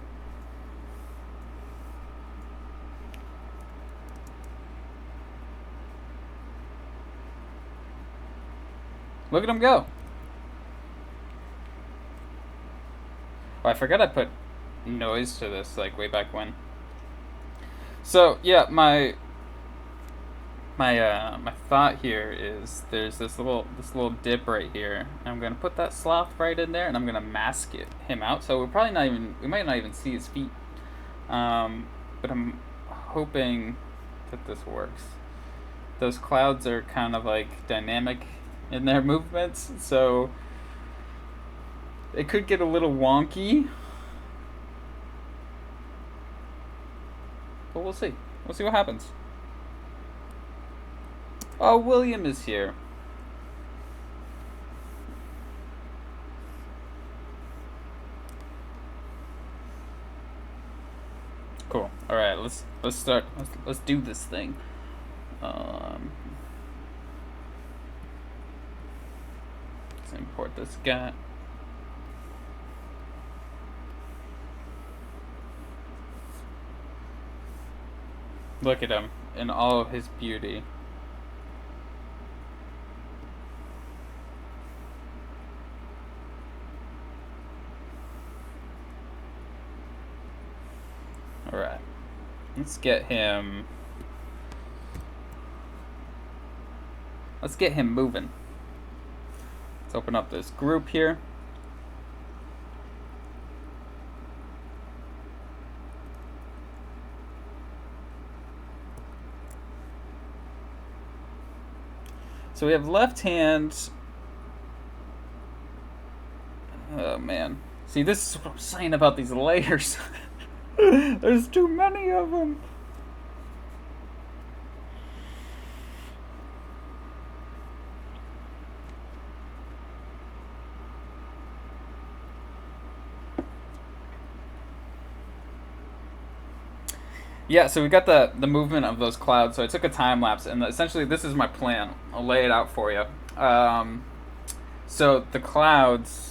Look at them go. Oh, I forgot I put noise to this, like, way back when. So, yeah, my thought here is there's this little dip right here. And I'm gonna put that sloth right in there, and I'm gonna mask him out. So we might not even see his feet. But I'm hoping that this works. Those clouds are kind of like dynamic in their movements, so it could get a little wonky. But we'll see. We'll see what happens. Oh, William is here. Cool. Alright, let's start. Let's do this thing. Let's import this guy. Look at him in all his beauty. Alright. Let's get him. Let's get him moving. Let's open up this group here. So we have left hand. Oh man. See, this is what I'm saying about these layers. There's too many of them. Yeah, so we got the movement of those clouds. So I took a time lapse, and essentially this is my plan. I'll lay it out for you. So the clouds.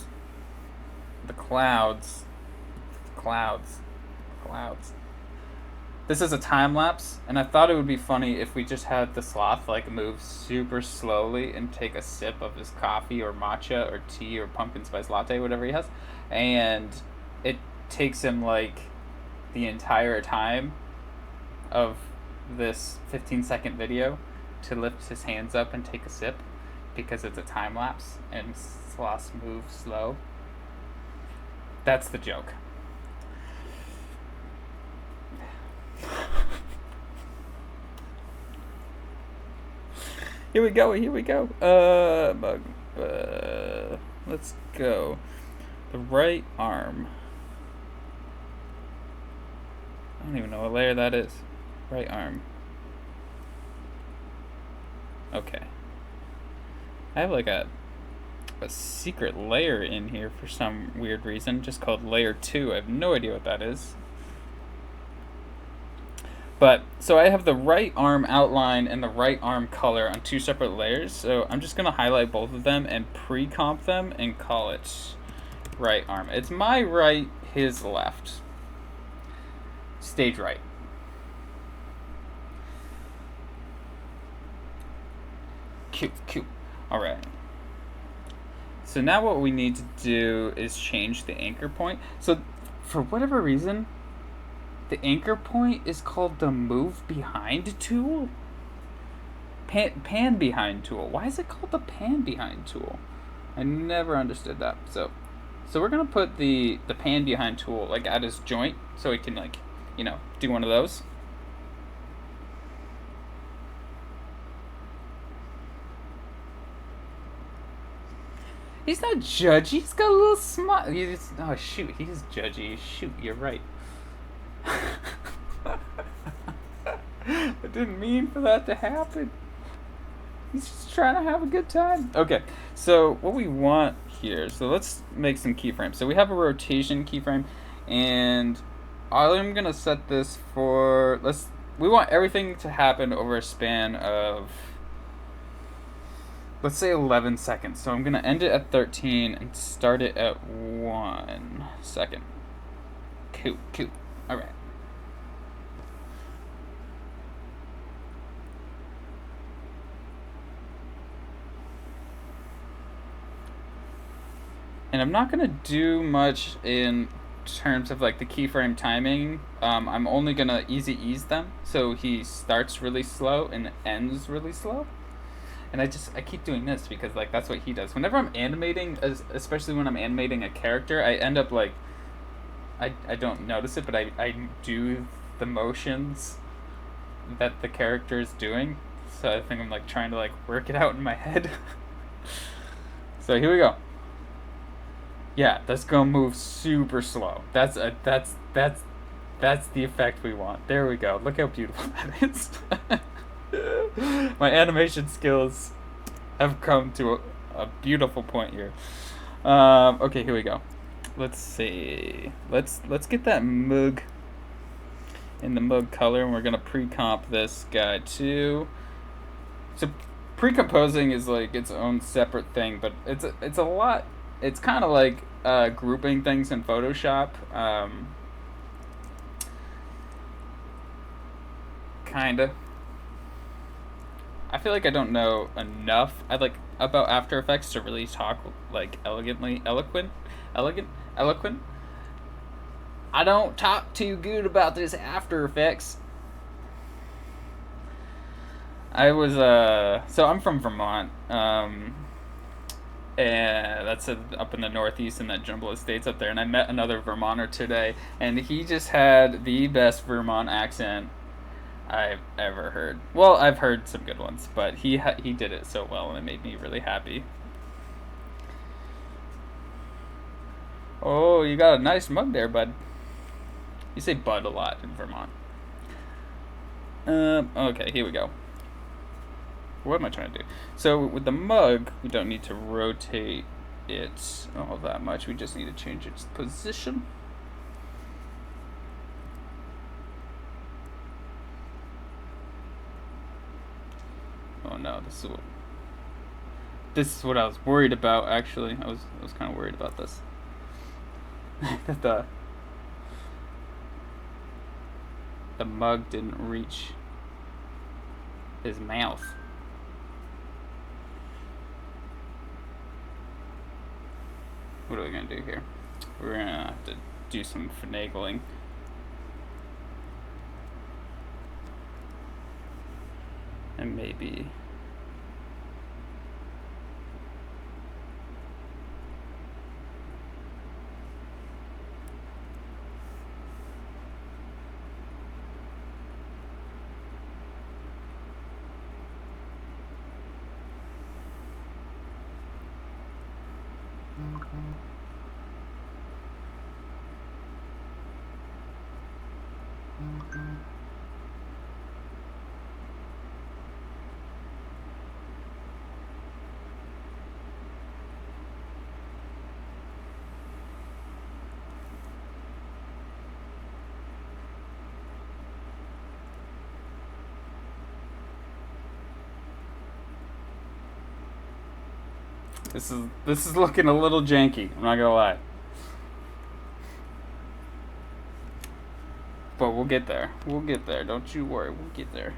This is a time lapse, and I thought it would be funny if we just had the sloth like move super slowly and take a sip of his coffee or matcha or tea or pumpkin spice latte, whatever he has, and it takes him like the entire time of this 15-second video to lift his hands up and take a sip because it's a time lapse and sloths move slow. That's the joke. Here we go. Let's go. The right arm. I don't even know what layer that is. Right arm. Okay. I have like a secret layer in here for some weird reason, just called layer 2. I have no idea what that is. But, so I have the right arm outline and the right arm color on 2 separate layers, so I'm just going to highlight both of them and pre-comp them and call it right arm. It's my right, his left. Stage right. Cute. Alright. So now what we need to do is change the anchor point. So for whatever reason, the anchor point is called the move behind tool. Pan behind tool. Why is it called the pan behind tool? I never understood that. So we're gonna put the pan behind tool like at his joint so he can like, you know, do one of those. He's not judgy. He's got a little smile. Oh shoot, he's judgy. Shoot, you're right. I didn't mean for that to happen. He's just trying to have a good time. Okay, so what we want here, so let's make some keyframes. So we have a rotation keyframe, and I'm gonna set this for, we want everything to happen over a span of, let's say 11 seconds. So I'm gonna end it at 13 and start it at 1 second. Cool. All right. And I'm not gonna do much in terms of like the keyframe timing. I'm only gonna easy ease them, so he starts really slow and ends really slow. And I keep doing this because like that's what he does. Whenever I'm animating, especially when I'm animating a character, I end up like, I don't notice it, but I do the motions that the character is doing. So I think I'm like trying to like work it out in my head. So here we go. Yeah, that's gonna move super slow. That's the effect we want. There we go. Look how beautiful that is. My animation skills have come to a beautiful point here. Okay, here we go. Let's see. Let's get that mug in the mug color, and we're gonna pre-comp this guy too. So pre-composing is like its own separate thing, but it's a lot. It's kind of like grouping things in Photoshop. Kinda. I feel like I don't know enough. I like about After Effects to really talk like eloquent. I don't talk too good about this After Effects. I was so I'm from Vermont, and that's up in the Northeast in that jumble of states up there. And I met another Vermonter today, and he just had the best Vermont accent I've ever heard. Well, I've heard some good ones, but he did it so well, and it made me really happy. Oh, you got a nice mug there, bud. You say bud a lot in Vermont. Okay, here we go. What am I trying to do? So with the mug, we don't need to rotate it all that much. We just need to change its position. Oh no, this is what I was worried about. Actually, I was kind of worried about this. That the mug didn't reach his mouth. What are we gonna do here? We're gonna have to do some finagling. And maybe this is looking a little janky. I'm not gonna lie, but we'll get there. We'll get there. Don't you worry. We'll get there.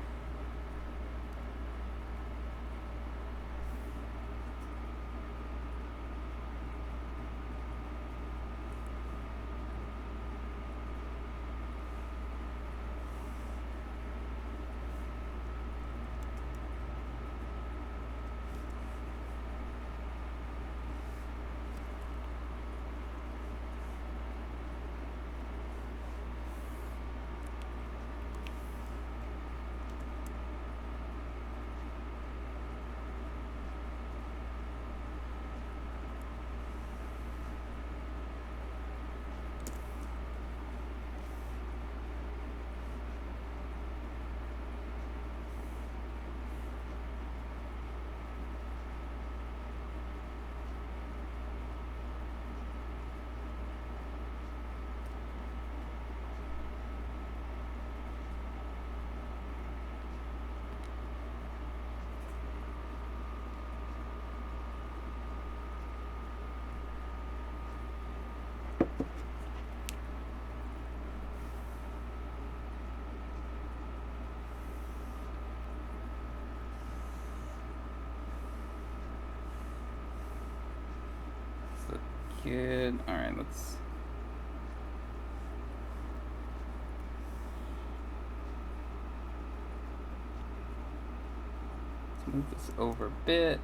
Good. All right, let's move this over a bit.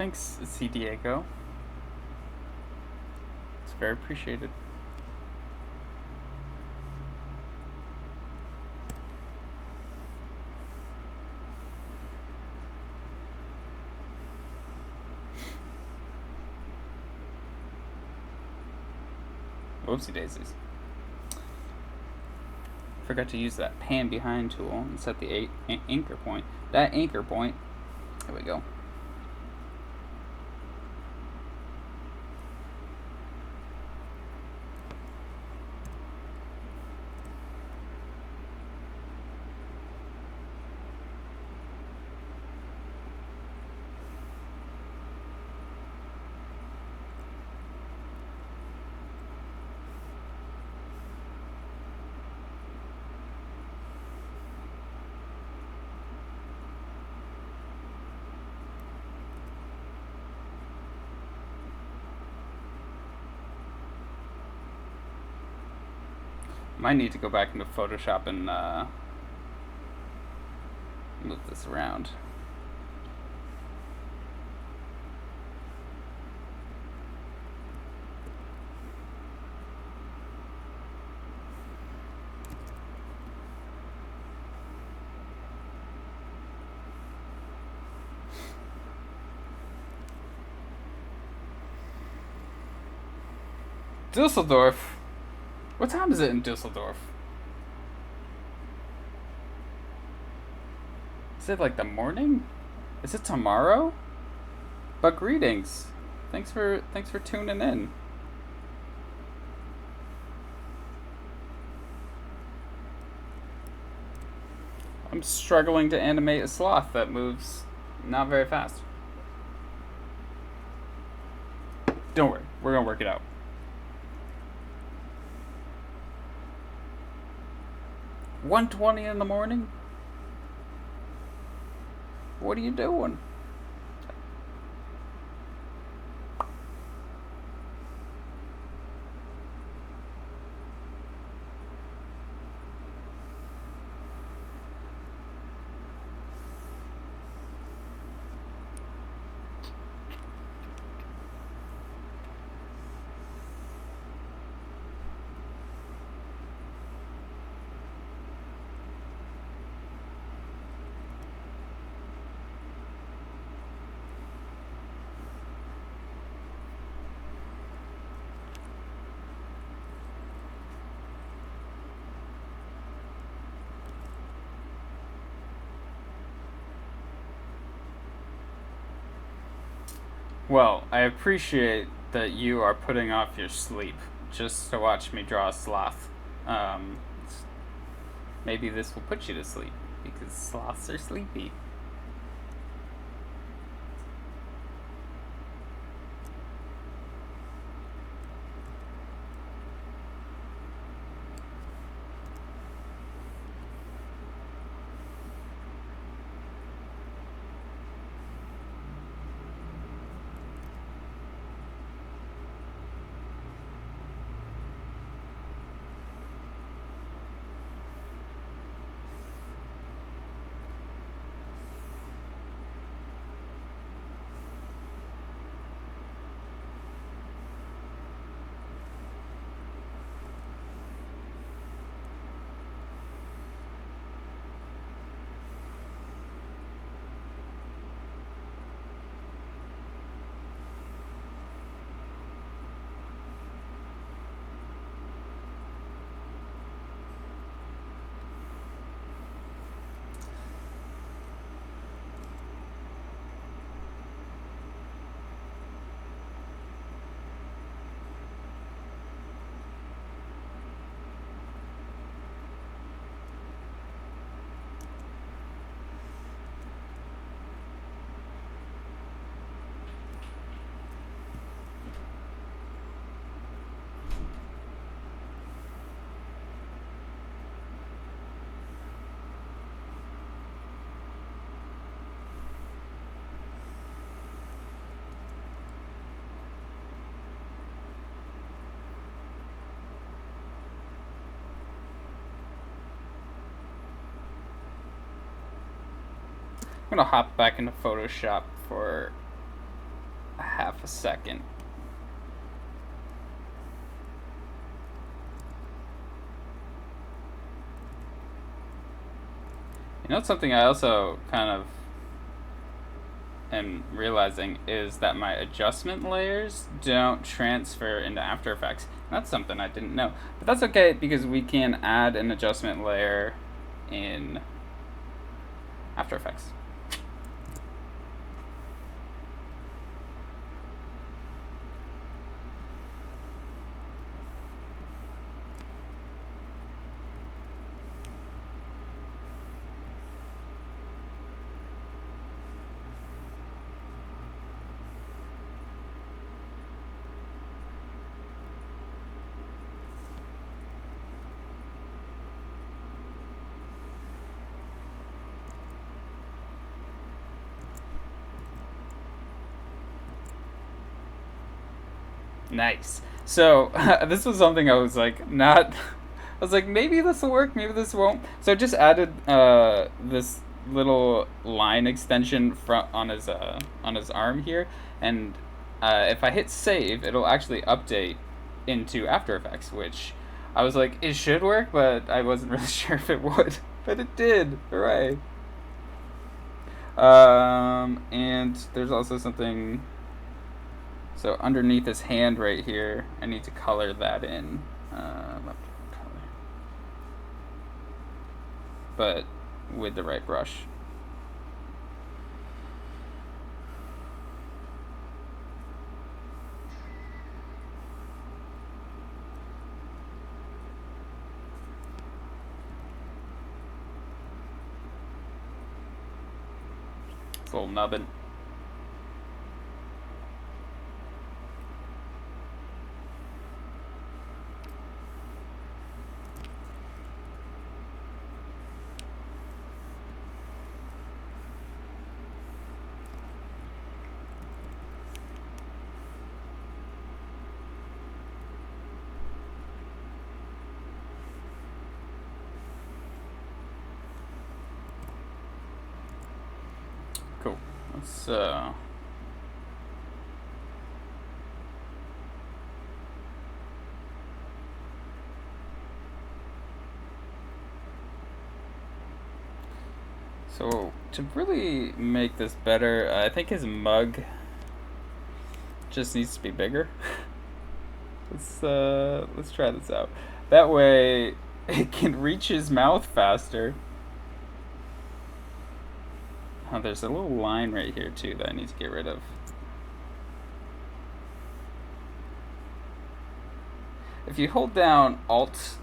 Thanks, C. Diego. It's very appreciated. Whoopsie daisies. Forgot to use that pan behind tool and set the anchor point. That anchor point. There we go. Might need to go back into Photoshop and move this around. Dusseldorf? What time is it in Dusseldorf? Is it like the morning? Is it tomorrow? But greetings. Thanks for tuning in. I'm struggling to animate a sloth that moves not very fast. Don't worry, we're gonna work it out. 1:20 in the morning? What are you doing? Well, I appreciate that you are putting off your sleep just to watch me draw a sloth. Maybe this will put you to sleep, because sloths are sleepy. I'm gonna hop back into Photoshop for a second. You know, something I also kind of am realizing is that my adjustment layers don't transfer into After Effects. That's something I didn't know. But that's okay because we can add an adjustment layer in After Effects. Nice. So this was something I was like not. I was like, maybe this will work, maybe this won't. So I just added this little line extension on his arm here, and if I hit save, it'll actually update into After Effects, which I was like, it should work, but I wasn't really sure if it would. But it did. Hooray! And there's also something. So underneath his hand right here, I need to color that in. But with the right brush. It's a little nubbin. Cool. Let's So to really make this better, I think his mug just needs to be bigger. Let's try this out. That way it can reach his mouth faster. Oh, there's a little line right here too that I need to get rid of. If you hold down Alt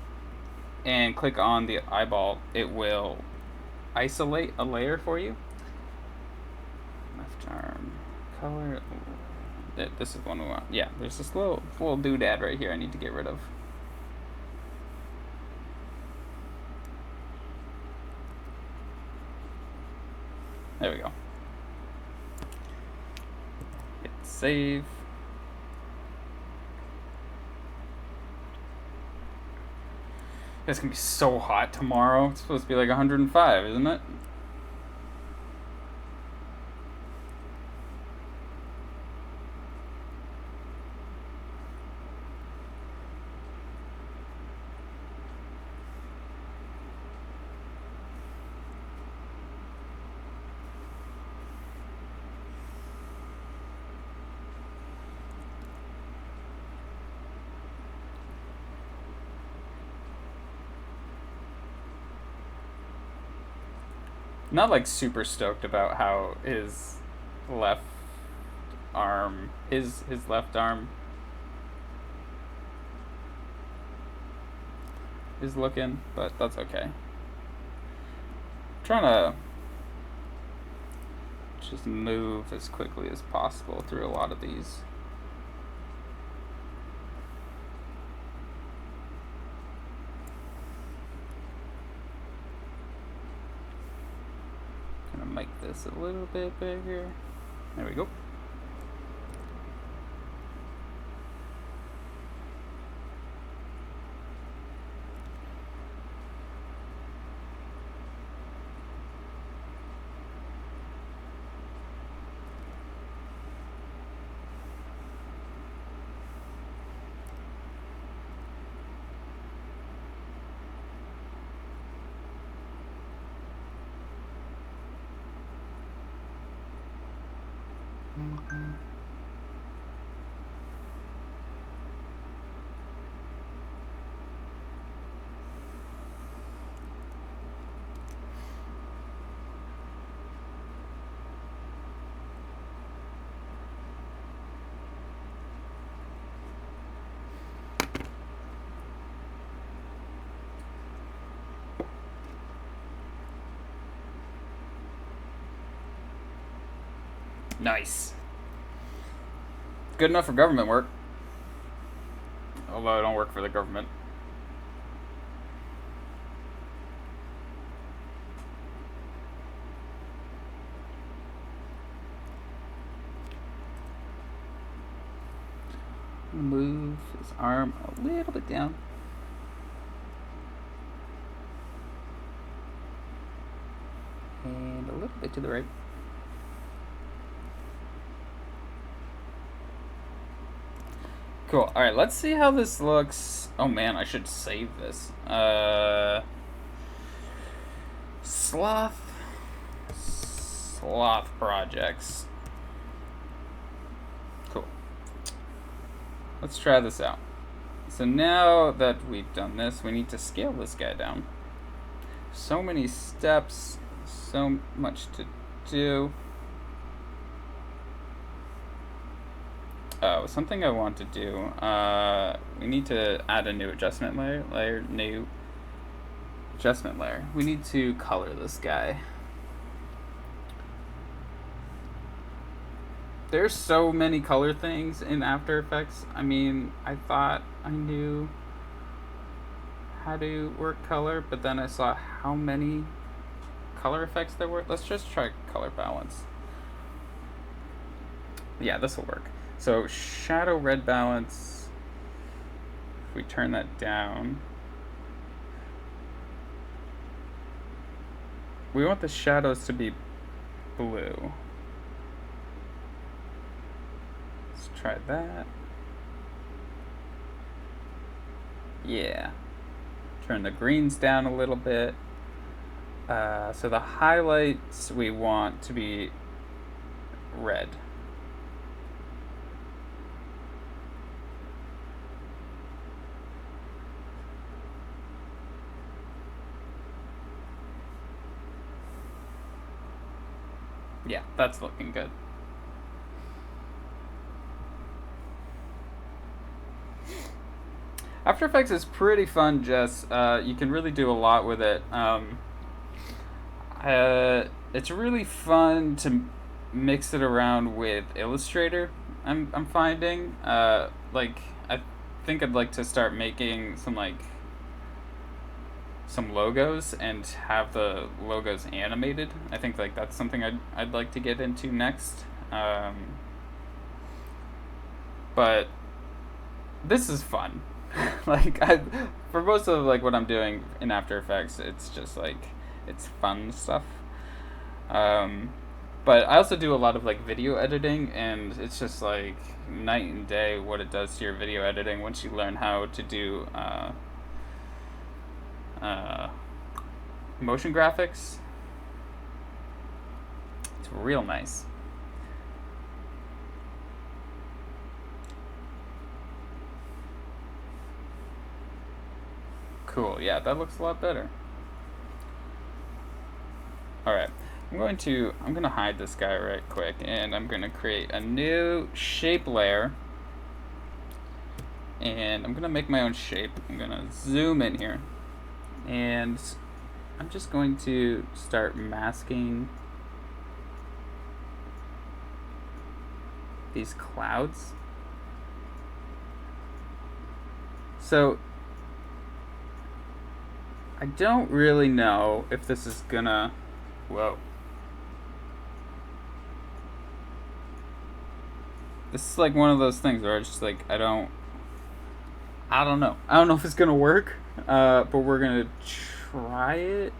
and click on the eyeball, it will isolate a layer for you. Left arm color. This is one we want. Yeah, there's this little doodad right here I need to get rid of. There we go. Hit save. It's gonna be so hot tomorrow. It's supposed to be like 105, isn't it? Not like super stoked about how his left arm, his left arm is looking, but that's okay. I'm trying to just move as quickly as possible through a lot of these. Gonna make this a little bit bigger. There we go. Nice. Good enough for government work. Although I don't work for the government. Move his arm a little bit down. And a little bit to the right. Cool. Alright, let's see how this looks. Oh man, I should save this. Sloth projects. Cool. Let's try this out. So now that we've done this, we need to scale this guy down. So many steps, so much to do. Oh, something I want to do. We need to add a new adjustment layer. New adjustment layer. We need to color this guy. There's so many color things in After Effects. I mean, I thought I knew how to work color, but then I saw how many color effects there were. Let's just try color balance. Yeah, this will work. So shadow red balance, if we turn that down, we want the shadows to be blue. Let's try that. Yeah. Turn the greens down a little bit. So the highlights we want to be red. Yeah, that's looking good. After Effects is pretty fun, Jess. You can really do a lot with it. It's really fun to mix it around with Illustrator. I'm finding. Like, I think I'd like to start making some logos and have the logos animated. I think like that's something I'd like to get into next. But this is fun. Like for most of like what I'm doing in After Effects, it's just like it's fun stuff. But I also do a lot of like video editing, and it's just like night and day what it does to your video editing once you learn how to do motion graphics. It's real nice. Cool, yeah, that looks a lot better. Alright, I'm gonna hide this guy right quick, and I'm gonna create a new shape layer. And I'm gonna make my own shape. I'm gonna zoom in here. And I'm just going to start masking these clouds. So I don't really know if this is gonna, whoa. This is like one of those things where it's just like, I don't know. I don't know if it's gonna work, but we're gonna try it.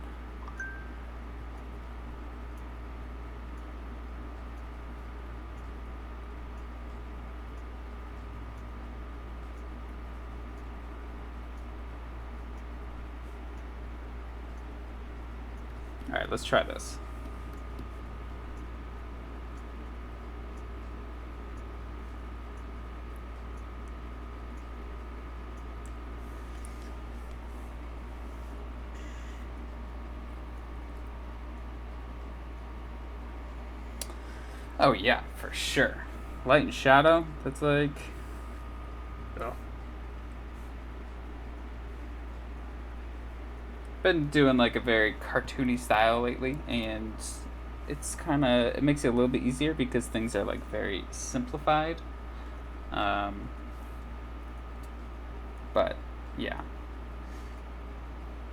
Alright, let's try this. Oh yeah, for sure. Light and shadow, that's like... Yeah. Been doing like a very cartoony style lately, and it's kind of, it makes it a little bit easier because things are like very simplified. But yeah,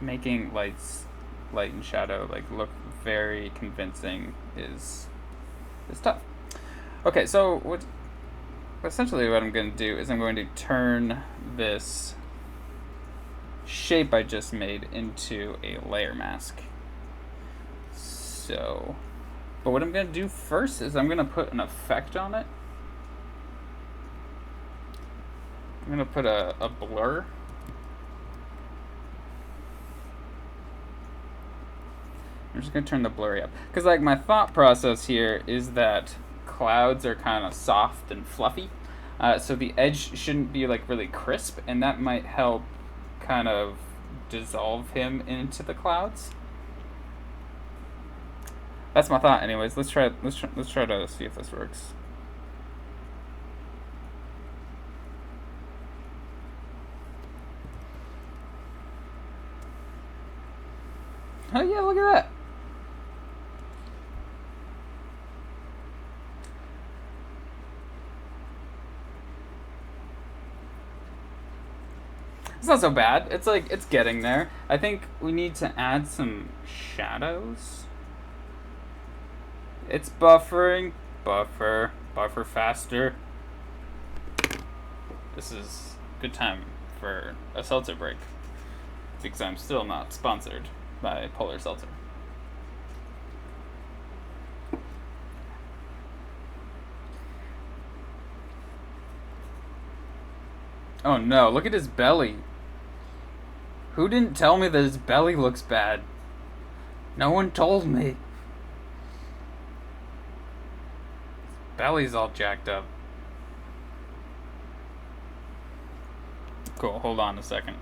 making light and shadow like look very convincing is tough. Okay, so essentially what I'm going to do is I'm going to turn this shape I just made into a layer mask. So, but what I'm going to do first is I'm going to put an effect on it. I'm going to put a blur. I'm just going to turn the blurry up. Because like my thought process here is that clouds are kind of soft and fluffy. So the edge shouldn't be like really crisp, and that might help kind of dissolve him into the clouds. That's my thought anyways. Let's try to see if this works. Oh yeah, look at that. It's not so bad. It's like, it's getting there. I think we need to add some shadows. It's buffering. Buffer faster. This is a good time for a seltzer break, because I'm still not sponsored by Polar Seltzer. Oh no, look at his belly. Who didn't tell me that his belly looks bad? No one told me. His belly's all jacked up. Cool, hold on a second.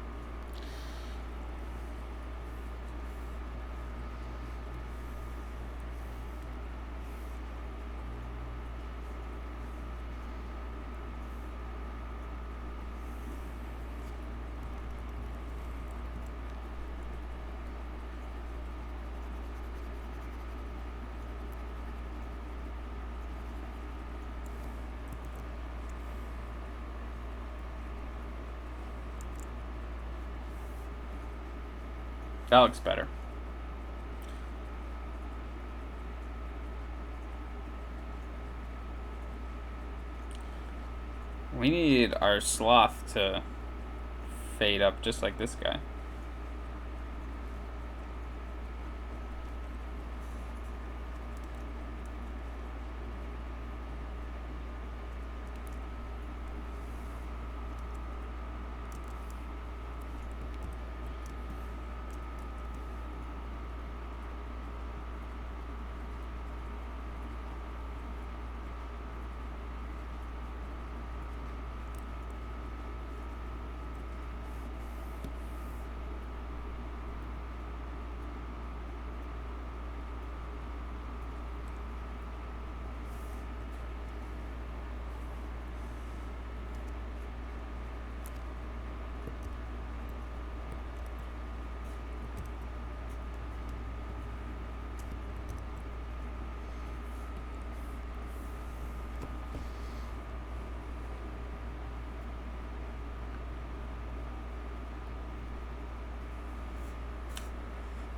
That looks better. We need our sloth to fade up just like this guy.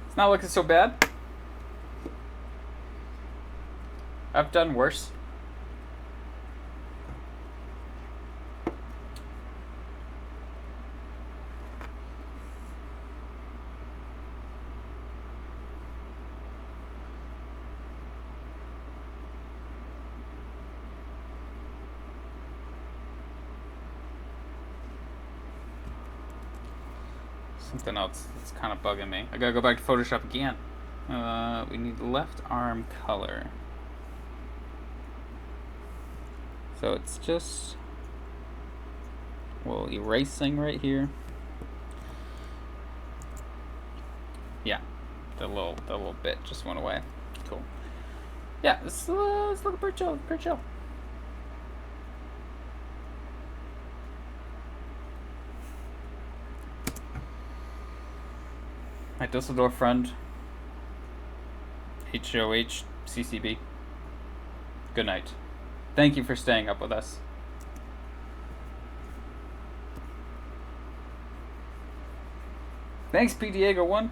It's not looking so bad. I've done worse. Something else that's kind of bugging me. I gotta go back to Photoshop again. We need left arm color. So it's just, well, erasing right here. Yeah, the little bit just went away. Cool. Yeah, it's looking pretty chill. Pretty chill. My Dusseldorf friend. HOH CCB. Good night. Thank you for staying up with us. Thanks, P. Diego 1.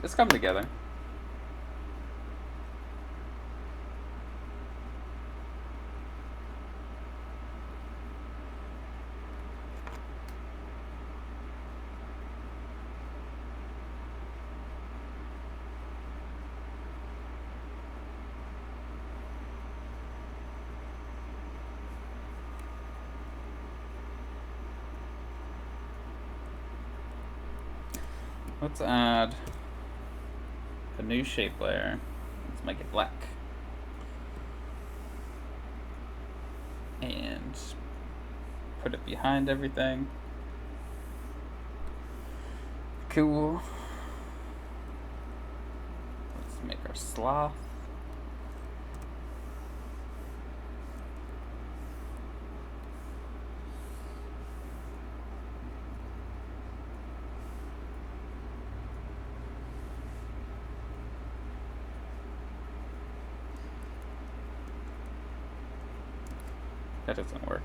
Let's come together. Let's add a new shape layer. Let's make it black. And put it behind everything. Cool. Let's make our sloth. That doesn't work.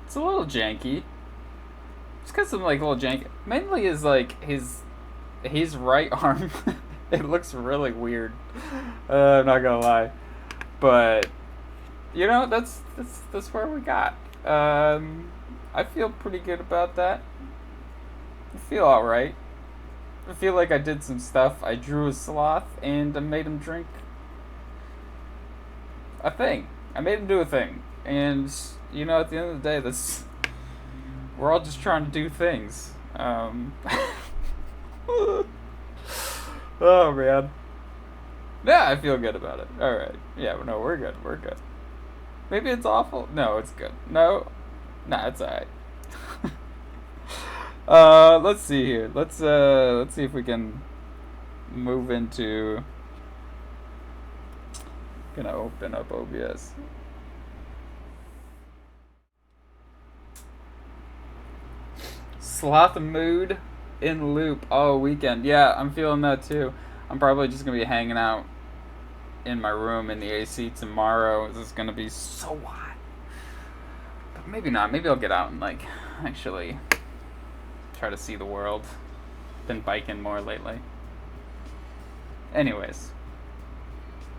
It's a little janky. It's got some like little janky. Mainly is like his right arm. It looks really weird. I'm not gonna lie, but you know that's where we got. I feel pretty good about that. I feel all right. I feel like I did some stuff. I drew a sloth and I made him drink a thing. I made him do a thing, and you know, at the end of the day, we're all just trying to do things. Oh man. Yeah, I feel good about it. All right. Yeah, no, we're good. We're good. Maybe it's awful. No, it's good. No, nah, it's alright. Let's see here. Let's see if we can move into. Gonna open up OBS. Sloth mood in loop all weekend. Yeah, I'm feeling that too. I'm probably just gonna be hanging out in my room in the AC tomorrow. This is gonna be so hot. But maybe not. Maybe I'll get out and like actually try to see the world. Been biking more lately. Anyways,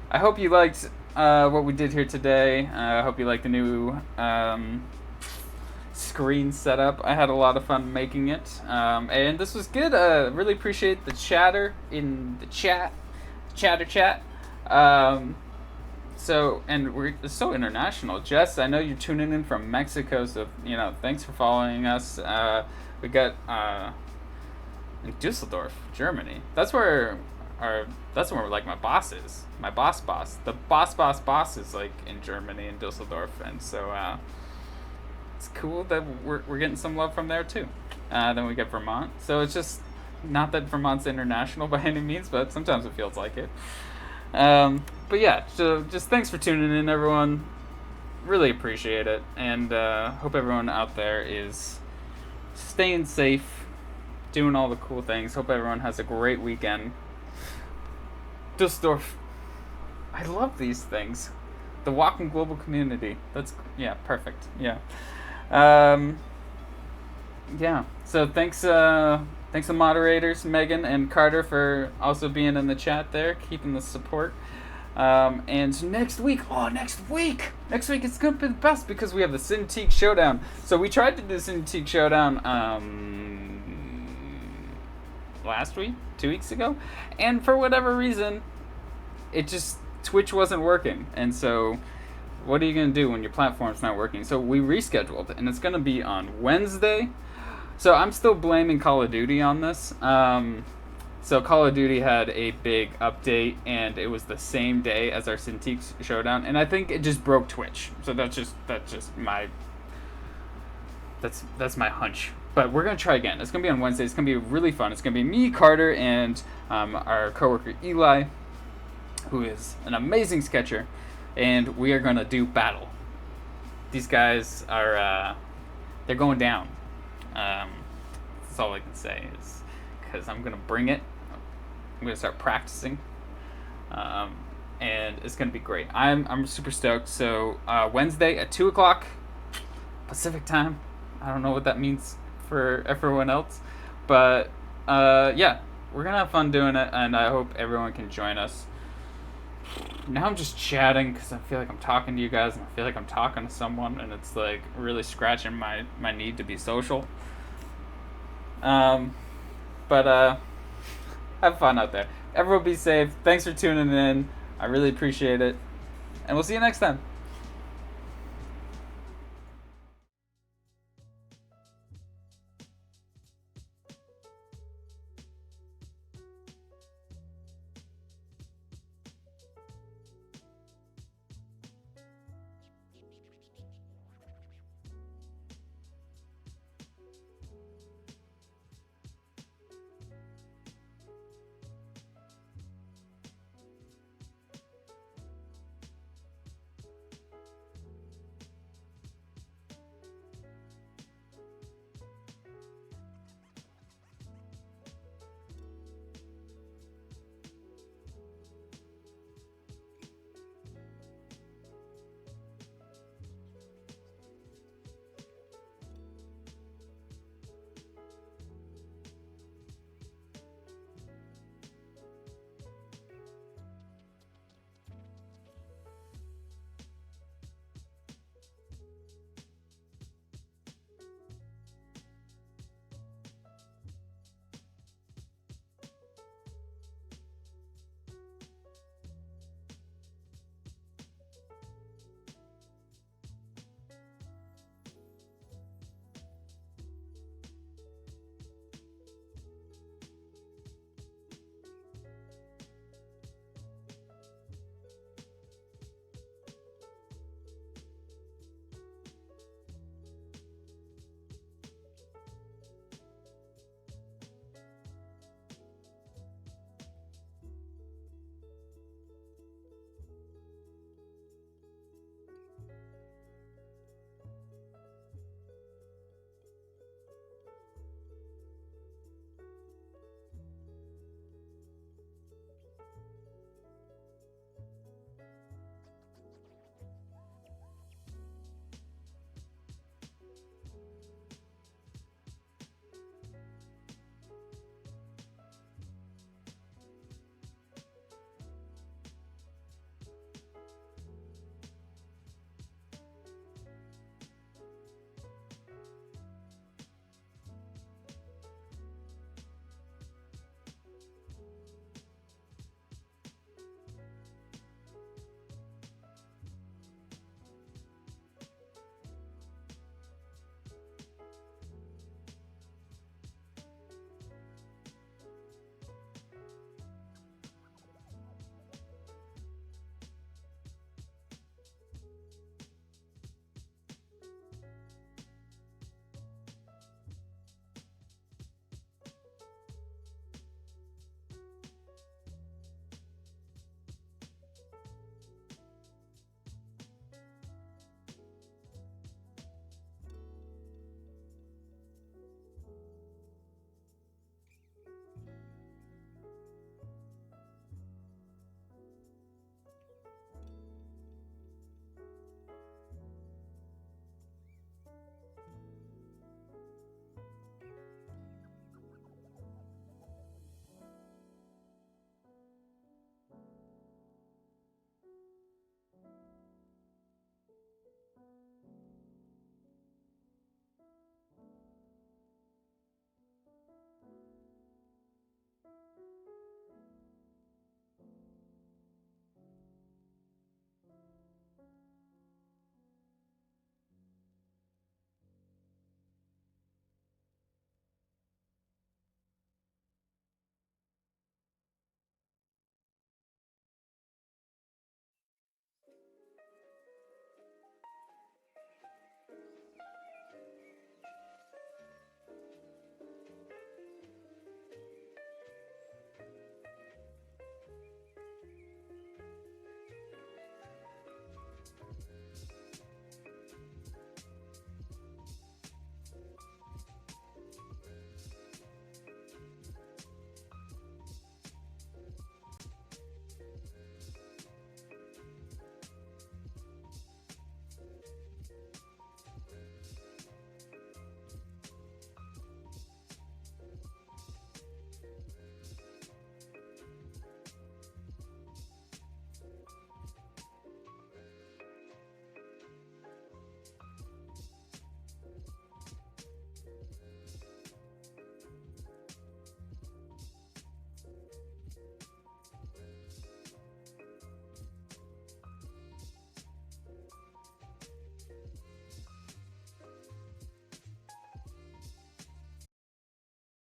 I hope you liked what we did here today. I hope you liked the new screen setup. I had a lot of fun making it, and this was good. Really appreciate the chatter in the chat, chatter chat. So, and it's so international. Jess, I know you're tuning in from Mexico, so you know, thanks for following us. We got in Dusseldorf, Germany. That's where like my boss is. My boss. The boss is like in Germany in Dusseldorf, and so it's cool that we're getting some love from there too. Then we get Vermont. So it's just Not that Vermont's international by any means, but sometimes it feels like it. But yeah, so just thanks for tuning in, everyone. Really appreciate it, and hope everyone out there is staying safe, doing all the cool things. Hope everyone has a great weekend. Dusseldorf. I love these things. The Wacom Global Community. That's, yeah, perfect. Yeah. Yeah. So thanks to moderators Megan and Carter for also being in the chat there, keeping the support. And next week it's gonna be the best because we have the Cintiq Showdown. So we tried to do the Cintiq Showdown last week, 2 weeks ago, and for whatever reason, it just Twitch wasn't working, and so what are you gonna do when your platform's not working? So we rescheduled, and it's gonna be on Wednesday. So I'm still blaming Call of Duty on this. So Call of Duty had a big update, and it was the same day as our Cintiq Showdown, and I think it just broke Twitch. So that's just my that's my hunch. But we're gonna try again. It's gonna be on Wednesday. It's gonna be really fun. It's gonna be me, Carter, and our coworker Eli, who is an amazing sketcher, and we are gonna do battle. These guys are they're going down. That's all I can say is because I'm gonna bring it. I'm gonna start practicing, and it's gonna be great. I'm super stoked. So Wednesday at 2:00 Pacific time. I don't know what that means for everyone else, but yeah, we're gonna have fun doing it, and I hope everyone can join us. Now I'm just chatting because I feel like I'm talking to you guys, and I feel like I'm talking to someone, and it's like really scratching my need to be social. But have fun out there. Everyone be safe. Thanks for tuning in. I really appreciate it. And we'll see you next time.